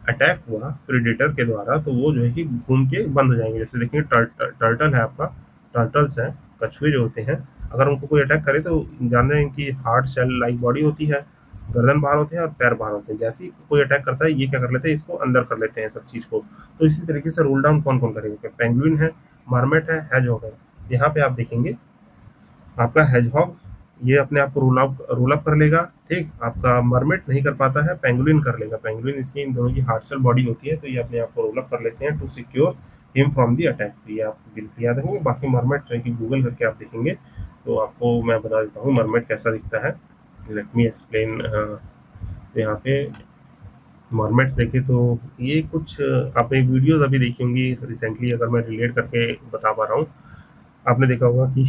A: अटैक हुआ प्रेडेटर के द्वारा तो वो जो है कि घूम के बंद हो जाएंगे। जैसे देखेंगे टर्टल है आपका, टर्टल्स हैं, कछुए जो होते हैं, अगर उनको कोई अटैक करे तो जान रहे हैं कि हार्ड शेल लाइक बॉडी होती है, गर्दन बाहर होते हैं और पैर बाहर होते हैं। जैसे ही कोई अटैक करता है ये क्या कर लेते हैं, इसको अंदर कर लेते हैं सब चीज़ को। तो इसी तरीके से रोल डाउन कौन कौन करेगा, पेंगुइन है, मार्मेट है, हेजहॉग है। यहाँ पे आप देखेंगे आपका हेजहॉग ये अपने आप को रोल अप कर लेगा, ठीक। आपका मरमेट नहीं कर पाता है, पेंगुलिन कर लेगा, पेंगुलिन इसकी इन दोनों की हार्डशेल बॉडी होती है तो ये अपने आप को रोल अप कर लेते हैं to secure him from the attack. तो ये आप बिल्कुल याद रखेंगे। बाकी मरमेट जो है कि गूगल करके आप देखेंगे तो आपको मैं बता देता हूँ मरमेट कैसा दिखता है। Let me explain. यहाँ पे मरमेट्स देखे तो ये कुछ आपने वीडियोज अभी देखी होंगी रिसेंटली, अगर मैं रिलेट करके बता पा रहा हूँ। आपने देखा होगा कि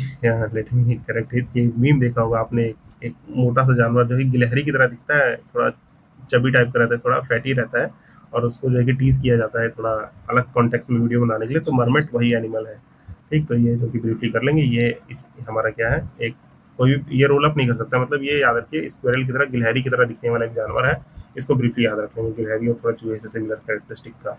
A: लेट मी करेक्ट इट, कि मीम देखा होगा आपने, एक मोटा सा जानवर जो है गिलहरी की तरह दिखता है, थोड़ा चबी टाइप का रहता है, थोड़ा फैटी रहता है, और उसको जो है कि टीज किया जाता है थोड़ा अलग कॉन्टेक्स्ट में वीडियो बनाने के लिए। तो मरमेट वही एनिमल है, ठीक। तो ये जो कि ब्रीफली कर लेंगे, ये इस हमारा क्या है, एक कोई भी ये रोल अप नहीं कर सकता, मतलब ये याद रखिए स्क्वेरल की तरह, गिलहरी की तरह दिखने वाला एक जानवर है। इसको ब्रीफली याद रख लेंगे, गिलहरी और थोड़ा चूहे से सिमिलर कैरेक्टरिस्टिक का।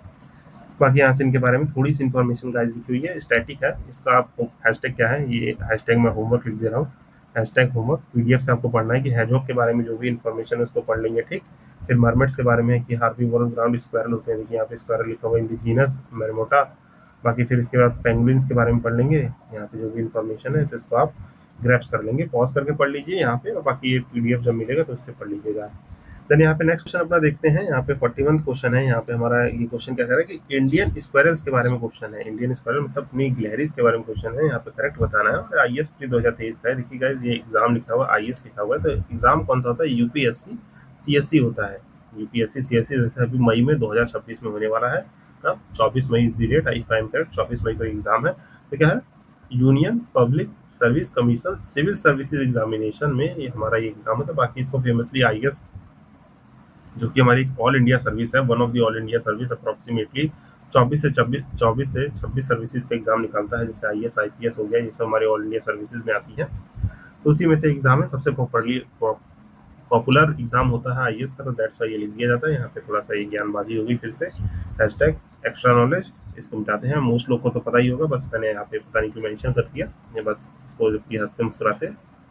A: बाकी यहाँ से इनके बारे में थोड़ी सी इन्फॉर्मेशन गाइस लिखी हुई है, स्टैटिक है। इसका आप हैशटैग क्या है, ये हैशटैग मैं होमवर्क लिख दे रहा हूँ, हैशटैग होमवर्क। पीडीएफ से आपको पढ़ना है कि हैजहॉग के बारे में जो भी इन्फॉर्मेशन है उसको पढ़ लेंगे, ठीक। फिर मरमेट्स के बारे में है कि हार्बीवोरस ग्राउंड स्क्वायरल होते हैं, देखिए यहाँ पे स्क्वायरल लिखा हुआ है, इंडिजीनस मेरमोटा। बाकी फिर इसके बाद पेंगुइन्स के बारे में पढ़ लेंगे, यहाँ पे जो भी इन्फॉर्मेशन है तो इसको आप ग्रैप्स कर लेंगे, पॉज करके पढ़ लीजिए यहाँ पे, और बाकी ये पीडीएफ जब मिलेगा तो इससे पढ़ लीजिएगा। देन यहाँ पे नेक्स्ट क्वेश्चन अपना देखते हैं। यहाँ पे 41 क्वेश्चन है। यहाँ पे हमारा ये क्वेश्चन क्या कह रहा है कि इंडियन स्क्वायरल्स के बारे में क्वेश्चन है। इंडियन स्क्वायरल मतलब अपनी गिलहरीज के बारे में क्वेश्चन है, यहाँ पे करेक्ट बताना है। और आईएएस प्री 2023 का है। देखिए गाइस ये एग्जाम लिखा हुआ है, आईएएस लिखा हुआ है, तो एग्जाम कौन सा होता है, यूपीएससी सीएससी होता है। यूपीएससी सीएससी जैसे अभी मई में 2026 में होने वाला है। कब, 24 May is the date, I फाइम करेक्ट, 24 मई का एग्जाम है। तो क्या है, union public service commission civil services examination में ये हमारा ये एग्जाम है। तो बाकी इसको फेमसली आईएएस, जो कि हमारी ऑल इंडिया सर्विस है, one of the all India service, approximately 24 से 26 सर्विसेज का एग्जाम निकालता है। जैसे आईएएस आईपीएस हो गया, ये सब हमारे ऑल इंडिया सर्विसेज में आती है। तो उसी में से एग्जाम है, सबसे पॉपुलर एग्जाम होता है आईएएस का, तो दैट्स वाई ये लिख दिया जाता है। यहाँ पे थोड़ा सा ये ज्ञानबाजी होगी फिर से, हैशटैग एक्स्ट्रा नॉलेज, इसको मिटाते हैं। मोस्ट लोग को तो पता ही होगा, बस मैंने यहाँ पे पता नहीं क्यों मेंशन कर दिया, ये बस इसको जबकि हंसते मुस्कुराते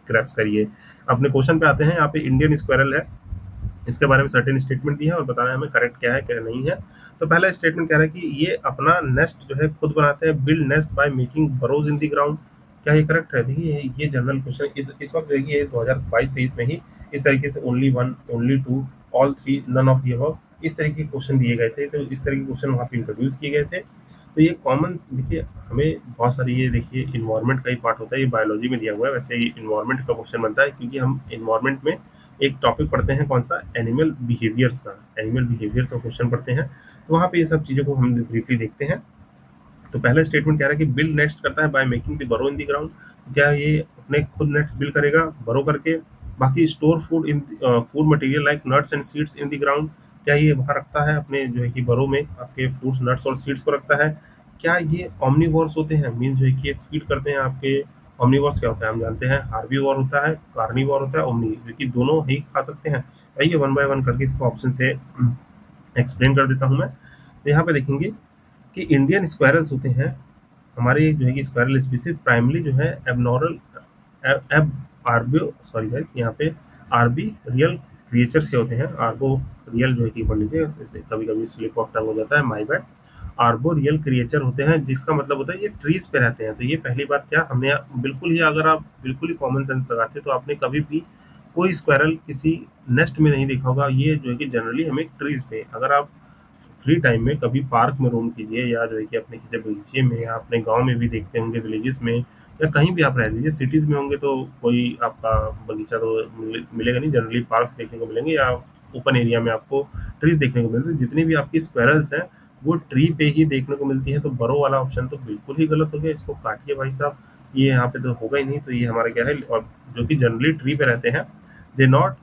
A: क्रैप्स करिए। अपने क्वेश्चन पे आते हैं। यहाँ पे इंडियन स्क्वायरल है, इसके बारे में सर्टेन स्टेटमेंट दी है और बताना है हमें करेक्ट क्या है क्या नहीं है। तो पहला स्टेटमेंट कह रहा है कि ये अपना नेस्ट जो है खुद बनाते हैं, build nest by making burrows in the ground. क्या ये करेक्ट है? देखिए ये जनरल क्वेश्चन इस वक्त देखिए, ये 2022-23 में ही इस तरीके से only one, only two, all three, none of the above, इस तरीके के क्वेश्चन दिए गए थे। तो इस तरह के क्वेश्चन वहाँ पे इंट्रोड्यूस किए गए थे। तो ये कॉमन देखिए, हमें बहुत सारी, ये देखिए इन्वायरमेंट का ही पार्ट होता है, ये बायोलॉजी में दिया हुआ है, वैसे ही इन्वायरमेंट का क्वेश्चन बनता है, क्योंकि हम इन्वायरमेंट में एक टॉपिक पढ़ते हैं, कौन सा, एनिमल बिहेवियर्स का, एनिमल बिहेवियर्स का क्वेश्चन पढ़ते हैं। तो वहाँ पे ये सब चीज़ों को हम ब्रीफली देखते हैं। तो पहला स्टेटमेंट कह रहा है कि बिल्ड नेस्ट करता है बाय मेकिंग द बरो इन द ग्राउंड। क्या ये अपने खुद नेट्स बिल्ड करेगा बरो करके? बाकी store food in food material like nuts and seeds in the ground. क्या ये वहाँ रखता है अपने जो है कि बरो में आपके फ्रूट्स, नट्स और सीड्स को रखता है? क्या ये ऑमनीवोर्स होते हैं, मीन जो है कि ये फीड करते हैं आपके? ऑमनीवोर्स क्या होता है हम जानते हैं, हार्बीवोर होता है, कार्निवोर होता है, ओमनी, जो कि दोनों ही खा सकते हैं। आइए वन बाय वन करके इसको ऑप्शन से एक्सप्लेन कर देता हूँ मैं। तो यहाँ पे देखेंगे कि इंडियन स्क्वायरल्स होते हैं हमारे जो है कि स्क्वायरल स्पीसीज प्राइमली जो है एबनॉर्मल एब आर्बियो, सॉरी गाइस, यहाँ पे आरबी रियल क्रिएचर से होते हैं। आर्बो रियल जो है कि पढ़ लीजिए, कभी कभी स्लिप ऑफ टंग हो जाता है, my bad. Arbo real creature होते हैं, जिसका मतलब होता है ये ट्रीज पे रहते हैं। तो ये पहली बात, क्या हमने बिल्कुल ही, अगर आप बिल्कुल ही कॉमन सेंस लगाते तो आपने कभी भी कोई स्क्वायरल किसी नेस्ट में नहीं देखा होगा। ये जो है कि जनरली हमें ट्रीज पे, अगर आप फ्री टाइम में कभी पार्क में रोम कीजिए, या जो है कि अपने किसी बगीचे में, या अपने गांव में भी देखते होंगे, विलेजेस में, या कहीं भी आप रह लीजिए, सिटीज में होंगे तो कोई आपका बगीचा तो मिलेगा नहीं, जनरली पार्क्स देखने को मिलेंगे, या ओपन एरिया में आपको ट्रीज देखने को मिलते हैं। जितनी भी आपकी स्क्वायरल्स हैं वो ट्री पे ही देखने को मिलती है। तो बरो वाला ऑप्शन तो बिल्कुल ही गलत हो गया, इसको काटिए भाई साहब, ये यहाँ पे तो होगा ही नहीं। तो ये हमारा क्या है, और जो कि जनरली ट्री पे रहते हैं, they not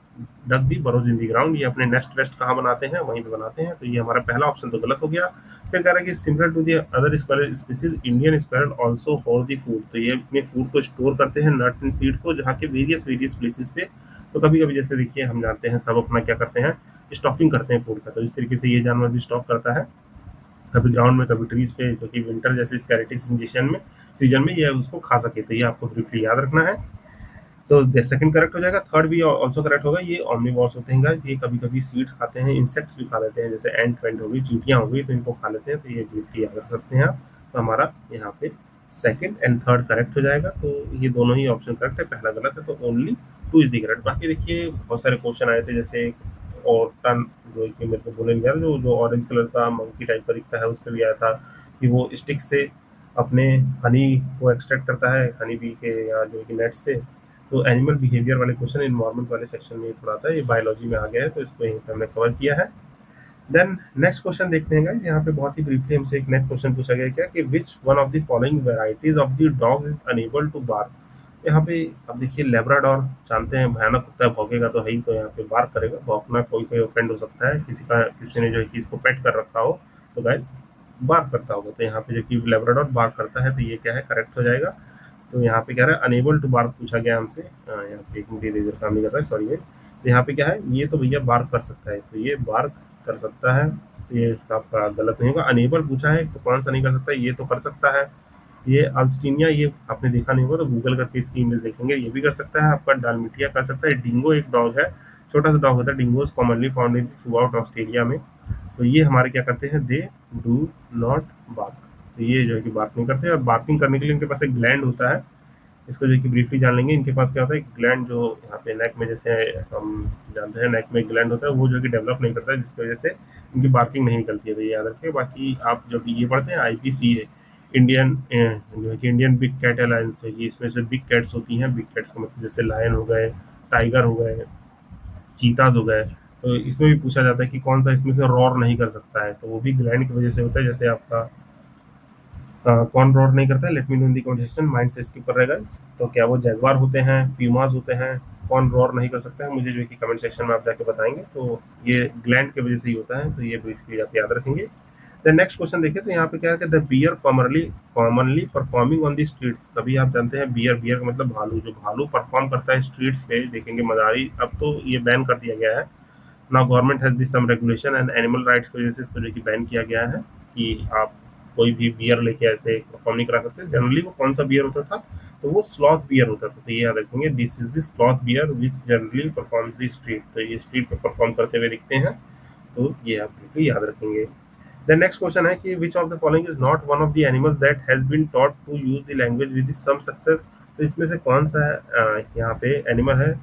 A: duck the burrows in the ground, ये अपने नेस्ट वेस्ट कहाँ बनाते हैं, वहीं पे बनाते हैं। तो ये हमारा पहला ऑप्शन तो गलत हो गया। फिर कह रहा है कि similar to the other squirrel species Indian squirrel also hold the food, तो ये अपने फूड को स्टोर करते हैं नट एंड सीड को, जहाँ के वेरियस प्लेसेस पे। तो कभी कभी जैसे देखिए हम जानते हैं सब अपना क्या करते हैं, स्टॉकिंग करते हैं फूड का, तो इस तरीके से ये जानवर भी स्टॉक करता है, कभी ग्राउंड में कभी ट्रीज पे, जो कि विंटर जैसे स्कैरेटी सीजन में ये उसको खा सके। तो ये आपको ब्रीफली याद रखना है। तो सेकंड करेक्ट हो जाएगा। थर्ड भी ऑल्सो करेक्ट होगा। ये ऑमनीवोर्स होते हैं guys, ये कभी कभी सीड्स खाते हैं, इंसेक्ट्स भी खा लेते हैं, जैसे एंट वेंट हो गई, चींटियां हो गई, तो इनको खा लेते हैं। तो ये ब्रीफली याद रख सकते हैं आप। तो हमारा यहाँ पे सेकंड एंड थर्ड करेक्ट हो जाएगा। तो ये दोनों ही ऑप्शन करेक्ट है, पहला गलत है, तो only two is the correct. बाकी देखिए बहुत सारे क्वेश्चन आए थे, जैसे और टन जो है कि मेरे को बोले यार, जो जो ऑरेंज कलर का मंकी टाइप का दिखता है, उस पर भी आया था कि वो स्टिक से अपने हनी को एक्सट्रैक्ट करता है, हनी बी के या जो कि नेट से। तो एनिमल बिहेवियर वाले क्वेश्चन इन्वायरमेंट वाले सेक्शन में थोड़ा था, ये बायोलॉजी में आ गया है, तो इसको यहीं पे हमने कवर किया है। देन नेक्स्ट क्वेश्चन देखते हैं guys, यहाँ पे बहुत ही ब्रीफली हमसे एक नेक्स्ट क्वेश्चन पूछा गया क्या कि which one of the following varieties of the dog is unable to bark. यहाँ पे अब देखिए लेब्राडोर जानते हैं भयानक कुत्ता है, भौंकेगा तो है ही, तो यहाँ पे बार्क करेगा, भौंकना कोई कोई ऑफेंड हो सकता है, किसी ने जो है कि इसको पेट कर रखा हो तो गाइस बार्क करता होगा। तो यहाँ पे जो कि लेब्राडोर बार्क करता है, तो ये क्या है, करेक्ट हो जाएगा। तो यहाँ पे क्या रहा है, अनेबल टू बार्क पूछा गया हमसे। यहाँ पे एक मिनट इरेजर काम नहीं कर रहा है, सॉरी है। तो यहाँ पे क्या है, ये तो भैया बार्क कर सकता है, तो ये बार्क कर सकता है, तो ये आपका गलत नहीं होगा। अनेबल पूछा है तो कौन सा नहीं कर सकता, ये तो कर सकता है। ये अल्स्टीनिया, ये आपने देखा नहीं होगा तो गूगल करके इसकी इमेज देखेंगे, ये भी कर सकता है। आपका डालमिटिया कर सकता है। डिंगो एक डॉग है, छोटा सा डॉग होता है, dingoes commonly found in throughout Australia में। तो ये हमारे क्या करते हैं, दे डू नॉट बार्क, तो ये जो है कि बार्क नहीं करते। और बार्किंग करने के लिए इनके पास एक ग्लैंड होता है, इसको जो है कि ब्रीफली जान लेंगे। इनके पास क्या होता है, ग्लैंड जो यहाँ पे नेक में, जैसे हम जानते हैं नेक में ग्लैंड होता है, वो जो है कि डेवलप नहीं करता है, जिसकी वजह से इनकी बार्किंग नहीं निकलती है। तो ये याद रखिए। बाकी आप जब ये पढ़ते हैं IPCA, इंडियन जो है कि इंडियन बिग कैट अलायंस, तो ये इसमें से बिग कैट्स होती हैं। बिग कैट्स का मतलब जैसे लायन हो गए, टाइगर हो गए, चीताज हो गए। तो इसमें भी पूछा जाता है कि कौन सा इसमें से रॉर नहीं कर सकता है, तो वो भी ग्लैंड की वजह से होता है। जैसे आपका कौन रोर नहीं करता है, late me know in the comment section, mind से स्किप कर रहेगा। तो क्या वो जगुआर होते हैं, प्यूमास होते हैं, कौन रोर नहीं कर सकता है, मुझे जो है कि कमेंट सेक्शन में आप जाके बताएंगे। तो ये ग्लैंड की वजह से ही होता है, तो ये ब्रीफली आप याद रखेंगे। द नेक्स्ट क्वेश्चन देखिए, तो यहाँ पे क्या है कि the bear commonly performing on the streets. कभी आप जानते हैं बियर, बियर का मतलब भालू, जो भालू परफॉर्म करता है स्ट्रीट्स पे, देखेंगे मदारी। अब तो ये बैन कर दिया गया है ना, government has this some regulation and animal rights की वजह से इसको जो कि बैन किया गया है कि आप कोई भी बियर लेके ऐसे परफॉर्म नहीं करा सकते। जनरली वो कौन सा बियर होता था, तो वो स्लॉथ बियर होता था। तो ये याद रखेंगे, this is the sloth bear which generally perform the street, तो ये स्ट्रीट पे परफॉर्म करते हुए दिखते हैं। तो ये आप बिल्कुल याद रखेंगे। द नेक्स्ट क्वेश्चन है कि which of the following is not one of the animals that has been taught to use the language with some success. तो इसमें से कौन सा यहाँ पे एनिमल है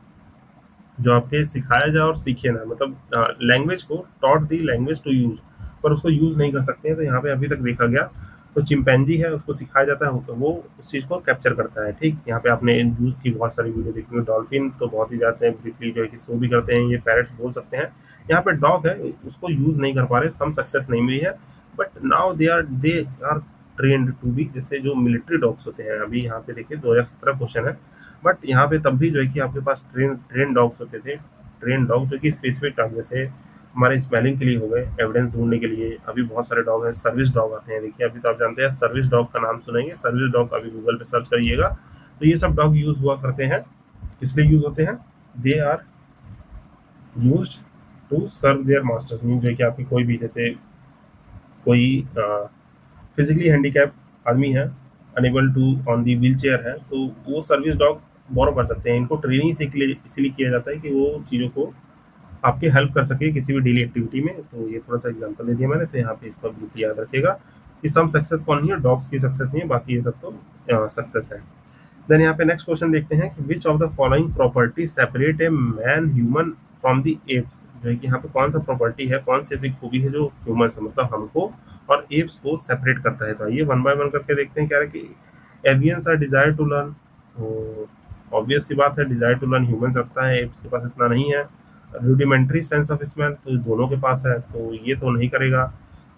A: जो आपके सिखाया जाए और सीखे ना, मतलब लैंग्वेज को, taught the language to use, पर उसको यूज नहीं कर सकते हैं। तो यहाँ पे अभी तक देखा गया तो चिंपैंजी है, उसको सिखाया जाता है, वो उस चीज़ को कैप्चर करता है। ठीक, यहाँ पे आपने यूज की बहुत सारी वीडियो देखी, डॉल्फिन तो बहुत ही जाते हैं, ब्रीफली जो है कि शो भी करते हैं, ये पैरट्स बोल सकते हैं। यहाँ पे डॉग है, उसको यूज नहीं कर पा रहे, सम सक्सेस नहीं मिली है, but now they are trained to be, जैसे जो मिलिट्री डॉग्स होते हैं। अभी यहाँ पे देखिए 2017 क्वेश्चन है, बट यहाँ पे तब भी जो है कि आपके पास ट्रेन डॉग्स होते थे, ट्रेन डॉग जो कि स्पेसिफिक डॉग, जैसे हमारे स्मेलिंग के लिए हो गए, एविडेंस ढूंढने के लिए। अभी बहुत सारे डॉग हैं, सर्विस डॉग आते हैं। देखिए अभी तो आप जानते हैं सर्विस डॉग का नाम सुनेंगे, सर्विस डॉग अभी गूगल पे सर्च करिएगा, तो ये सब डॉग यूज हुआ करते हैं। किस लिए यूज होते हैं, they are use to serve their masters, mean जो है कि आपकी कोई भी, जैसे कोई फिजिकली हैंडीकैप आदमी है, unable to on the wheelchair है, तो वो सर्विस डॉग बोरो कर सकते हैं। इनको ट्रेनिंग इसीलिए किया जाता है कि वो चीज़ों को आपकी हेल्प कर सके किसी भी डेली एक्टिविटी में। तो ये थोड़ा सा एग्जांपल दे दिया मैंने, तो यहाँ पे इसका बिल्कुल याद रखिएगा कि सम सक्सेस कौन नहीं है, डॉग्स की सक्सेस नहीं है, बाकी ये सब तो सक्सेस है। देन यहाँ पे नेक्स्ट क्वेश्चन देखते हैं कि which of the following property separate a man human from the apps. जो है कि यहाँ पे कौन सा प्रॉपर्टी है, कौन सी ऐसी खूबी है जो ह्यूमन मतलब हमको और एप्स को सेपरेट करता है। तो ये वन बाय वन करके देखते हैं। क्या है कि एवियंस आर डिजायर टू लर्न, तो ऑब्वियस सी बात है, डिजायर टू लर्न ह्यूमंस रखता है, एप्स के पास इतना नहीं है। रूडिमेंट्री सेंस ऑफ स्मेल, तो दोनों के पास है, तो ये तो नहीं करेगा।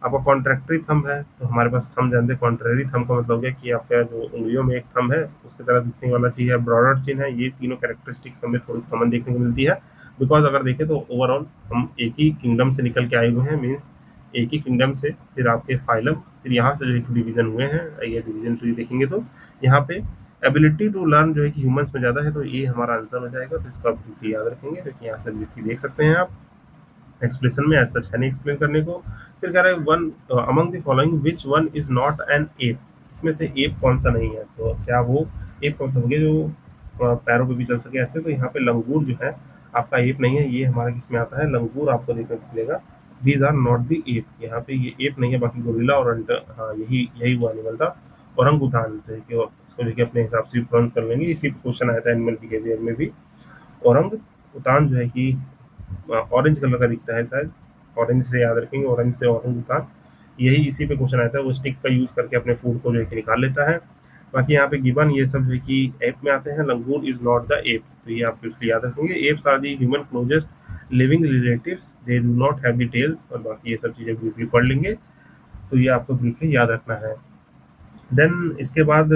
A: आपका कॉन्ट्रैक्टरी थंब है, तो हमारे पास थंब जानते हैं, कॉन्ट्ररी थंब का मतलब हो गया कि आपका जो उंगलियों में एक थंब है उसकी तरह दिखने वाला चीज है, ब्रॉडर चिन्ह है। ये तीनों कैरेक्टरिस्टिक्स हमें थोड़ी कॉमन देखने को मिलती है, बिकॉज अगर देखें तो ओवरऑल हम एक ही किंगडम से निकल के आए हुए हैं, मीन्स एक ही किंगडम से फिर आपके फाइलम, फिर यहाँ से जो है डिवीजन हुए हैं। ये डिवीजन ट्री देखेंगे तो यहाँ पे एबिलिटी टू लर्न जो है कि ह्यूमंस में ज़्यादा है, तो ये हमारा आंसर हो जाएगा। तो इसको आप ब्रीफली याद रखेंगे, क्योंकि यहाँ पे ब्रीफली देख सकते हैं आप, एक्सप्रेशन में एज सच है नहीं एक्सप्लेन करने को। फिर कह रहे हैं one among the following which one is not an app, इसमें से एप कौन सा नहीं है, तो क्या वो एप कौन सा हो गया जो पैरों पे भी चल सके ऐसे, तो यहाँ पे लंगूर जो है आपका एप नहीं है, ये हमारा किस में आता है, लंगूर आपको देखने को मिलेगा। These are not the ape, यहाँ पे ये एप नहीं है, बाकी गोरिल्ला और हाँ यही यही वो एनिमल था। औरंगुटान तो इसको देखिए अपने हिसाब से प्रोनाउंस कर लेंगे, इसी क्वेश्चन आया था एनिमल बिहेवियर में भी। औरंग उतान जो है कि ऑरेंज कलर का दिखता है शायद, ऑरेंज से याद रखेंगे, ऑरेंज से ऑरेंज उतान, यही इसी पे क्वेश्चन आया था। वो स्टिक का यूज करके अपने फूड को जो है कि निकाल लेता है। बाकी यहाँ पे गिबन ये सब जो है कि एप में आते हैं, langur is not the ape, तो ये आप बिल्कुल याद रखेंगे। Apes are the human closest living relatives, they do not have the tails, और बाकी ये सब चीजें बिल्कुल पढ़ लेंगे, तो ये आपको बिल्कुल याद रखना है। देन इसके बाद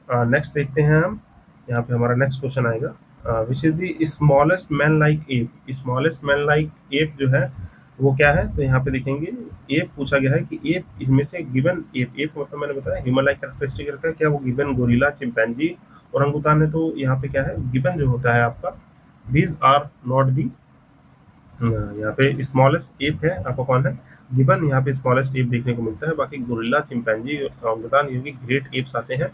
A: नेक्स्ट देखते हैं हम, यहाँ पे हमारा नेक्स्ट क्वेश्चन आएगा, which is the smallest man like app. Smallest man like app जो है वो क्या है, तो यहाँ पे देखेंगे एप पूछा गया है कि एप इनमें से गिवन एप, एप मतलब मैंने बताया ह्यूमन लाइक कैरेक्टरिस्टिक रखा है, क्या वो गिवन गोरिल्ला, चिंपैंजी, ओरंगुटान है, तो यहाँ पे क्या है गिवन जो होता है आपका, दीज आर नॉट दी, यहाँ पे स्मॉलेस्ट एप है आपका कौन है, गिबन, यहाँ पे स्मॉलेस्ट एप देखने को मिलता है। बाकी गोरिल्ला, चिंपैंजी, ओरंगुटान ये ग्रेट एप्स आते हैं,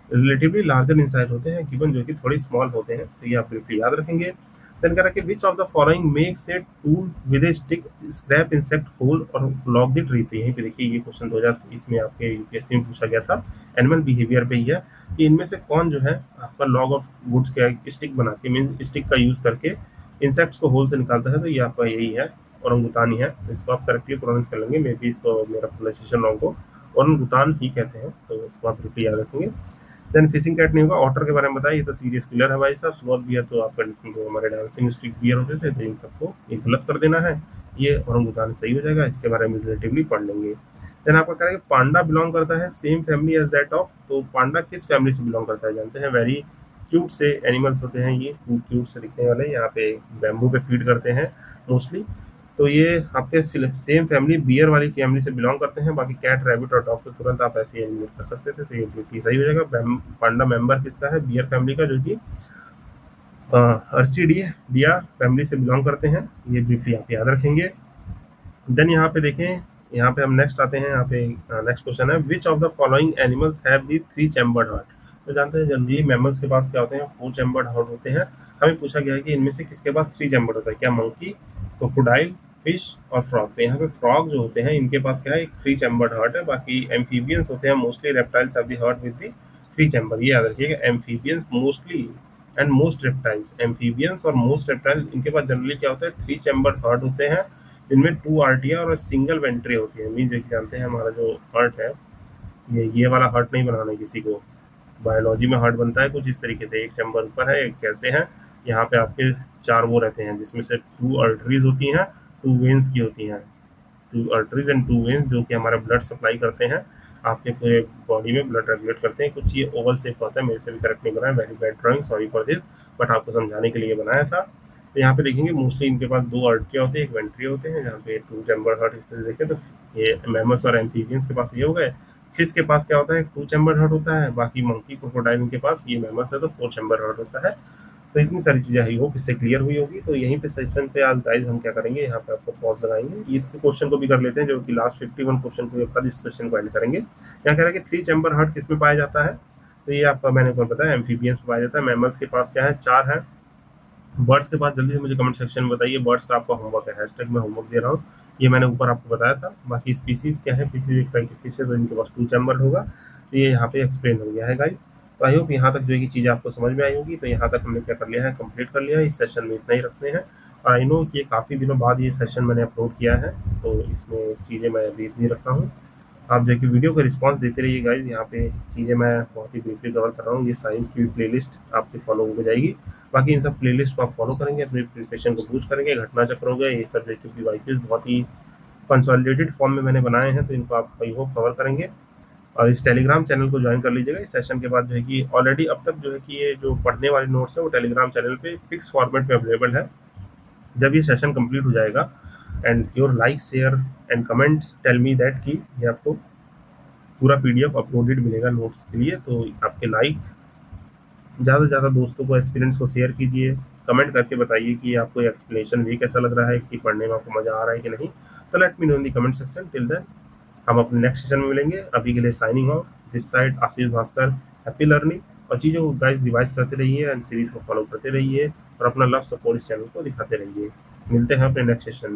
A: रिलेटिवली लार्जर इन साइज होते हैं, गिबन जो कि थोड़ी स्मॉल होते हैं, तो ये आप बिल्कुल याद रखेंगे। देन कह रहा है कि which of the following makes a tool with a stick scrap insect hole और लॉग द ट्री, तो यहीं पे देखिए ये क्वेश्चन 2023 में आपके यूपीएससी में पूछा गया था, एनिमल बिहेवियर पे ही है, कि इनमें से कौन जो है आपका लॉग ऑफ वुड्स का स्टिक बना के, मीन स्टिक का यूज करके इंसेक्ट्स को होल से निकालता है, तो ये आपका यही है, औरंगुतान ही है। तो इसको आप करेक्टली प्रोनाउंस कर लेंगे, मे बी इसको मेरा प्रोनाउंसिएशन रॉन्ग हो, औरंगुतान ही कहते हैं, तो इसको आप बिल्कुल याद रखेंगे। देन फिशिंग कैट नहीं होगा, ऑटर के बारे में बताया, ये तो सीरियस किलर है भाई साहब। स्लॉथ बियर तो आपका जो हमारे डांसिंग स्ट्रीट बियर होते थे, तो इन सबको ये गलत कर देना है, ये औरंगुतान सही हो जाएगा, इसके बारे में रिलेटिवली पढ़ लेंगे। देन आपका कह रहा है पांडा बिलोंग करता है same family as that of, तो पांडा किस फैमिली से बिलोंग करता है जानते हैं, वेरी क्यूट से एनिमल्स होते हैं ये, क्यूट से दिखने वाले, यहाँ पे बैम्बू पे फीड करते हैं मोस्टली, तो ये आपके सेम फैमिली बियर वाली फैमिली से बिलोंग करते हैं। बाकी कैट, रैबिट और डॉग तो तुरंत आप ऐसे एलिमिनेट कर सकते थे, तो ये बिल्कुल सही हो जाएगा। पांडा मेंबर किसका है, बियर फैमिली का, जो कि अर्सिडिया डिया फैमिली से बिलोंग करते हैं, ये ब्रीफली आप याद रखेंगे। देन यहाँ पे देखें, यहाँ पे हम नेक्स्ट आते हैं, यहाँ पे नेक्स्ट क्वेश्चन है, विच of the following animals have the 3 chambered heart, तो जानते हैं जनरली मैमल्स के पास क्या होते हैं, 4 चैम्बर्ड हार्ट होते हैं। हमें पूछा गया है कि इनमें से किसके पास 3 चैम्बर्ड होता है, क्या मंकी, क्रोकोडाइल, फिश और फ्रॉग, तो यहाँ पे फ्रॉग जो होते हैं इनके पास क्या है, एक 3 चैम्बर्ड हार्ट है। बाकी एम्फीबियंस होते हैं, mostly reptiles have the heart with the 3 chamber, ये याद रखिएगा, amphibians mostly and most reptiles, amphibians और मोस्ट रेप्टाइल्स इनके पास जनरली क्या होता है, 3 चैम्बर्ड हार्ट होते हैं, जिनमें 2 आर्टिया और सिंगल वेंट्री होती है। मीन जो कि जानते हैं हमारा जो हार्ट है, ये वाला हार्ट नहीं बनाना है किसी को, बायोलॉजी में हार्ट बनता है कुछ इस तरीके से, एक चैम्बर ऊपर है, एक कैसे है, यहाँ पे आपके 4 वो रहते हैं, जिसमें से 2 आर्टरीज होती हैं, 2 वेन्स की होती हैं, 2 आर्टरीज एंड 2 वेन्स, जो कि हमारा ब्लड सप्लाई करते हैं, आपके पूरे बॉडी में ब्लड रेगुलेट करते हैं। कुछ ये ओवल शेप होता है, मेरे से भी करेक्ट नहीं बनाया, very bad drawing, sorry for this, but आपको समझाने के लिए बनाया था। तो यहाँ पे देखेंगे मोस्टली इनके पास 2 आर्टरिया होते हैं, एक वेंट्री होते हैं, जहाँ पे 2 चैम्बर हार्ट देखें, तो ये मैमल्स और एम्फीबियंस के पास ये हो गए। फिश के पास क्या होता है, 2 चैम्बर हार्ट होता है। बाकी मंकी, क्रोकोडाइल के पास, ये मैमल्स है तो 4 चैम्बर हार्ट होता है। तो इतनी सारी चीज़ें आई होप इससे क्लियर हुई होगी। तो यहीं पे सेशन पे आज गाइज हम क्या करेंगे, यहाँ पे आपको पॉज लगाएंगे, इसके क्वेश्चन को भी कर लेते हैं, जो कि लास्ट 51 क्वेश्चन को बाद इस सेशन को एंड करेंगे। यहाँ कह रहा है कि 3 चैम्बर हार्ट किस में पाया जाता है, तो ये आपका मैंने को बताया एम्फीबियंस में पाया जाता है। मैमल्स के पास क्या है, 4 है। बर्ड्स के पास जल्दी से मुझे कमेंट सेक्शन में बताइए, बर्ड्स का आपका होमवर्क है, हैशटैग में होमवर्क दे रहा हूँ, ये मैंने ऊपर आपको बताया था। बाकी स्पीसीज क्या है, पीसीज एक तरह की फिश है, तो इनके पास 2 चैम्बर होगा, तो ये यहाँ पे एक्सप्लेन हो गया है गाइज। तो आई होप यहाँ तक जो है चीज़ें आपको समझ में आई होगी। तो यहाँ तक हमने क्या कर लिया है, कंप्लीट कर लिया है, इस सेशन में इतना ही रखते हैं। और आई नो कि काफ़ी दिनों बाद ये सेशन मैंने अपलोड किया है, तो इसमें चीज़ें मैं अभी इतनी रखता हूँ। आप जो कि वीडियो को रिस्पांस देते रहिए गाइज, यहाँ पे चीज़ें मैं बहुत ही ब्रीफली कवर कर रहा हूँ। ये साइंस की भी प्लेलिस्ट आपकी फॉलो हो जाएगी। बाकी इन सब प्लेलिस्ट को आप फॉलो करेंगे, अपने प्रिपरेशन को बूस्ट करेंगे, घटना चक्र हो गया, ये सब जो कि वाईक्यूज बहुत ही कंसोलिडेटेड फॉर्म में मैंने बनाए हैं, तो इनको आप आई होप कवर करेंगे। और इस टेलीग्राम चैनल को ज्वाइन कर लीजिएगा। इस सेशन के बाद जो है कि ऑलरेडी अब तक जो है कि ये जो पढ़ने वाले नोट्स है वो टेलीग्राम चैनल पे फिक्स फॉर्मेट में अवेलेबल है। जब ये सेशन कंप्लीट हो जाएगा and your like share and comments tell me that कि ये आपको पूरा पीडीएफ अपलोडेड मिलेगा नोट्स के लिए। तो आपके लाइक, ज़्यादा से ज़्यादा दोस्तों को एक्सपीरियंस को शेयर कीजिए, कमेंट करके बताइए कि आपको ये एक्सप्लेनेशन भी कैसा लग रहा है, कि पढ़ने में आपको मज़ा आ रहा है कि नहीं। तो let me know in the comment section. Till then हम अपने नेक्स्ट सेशन में मिलेंगे। अभी के लिए signing off, this side Ashish Bhaskar, happy learning. और चीज़ों को गाइस रिवाइज करते रहिए एंड सीरीज को फॉलो करते रहिए और अपना लव सपोर्ट इस चैनल को दिखाते रहिए। मिलते हैं अपने नेक्स्ट सेशन में।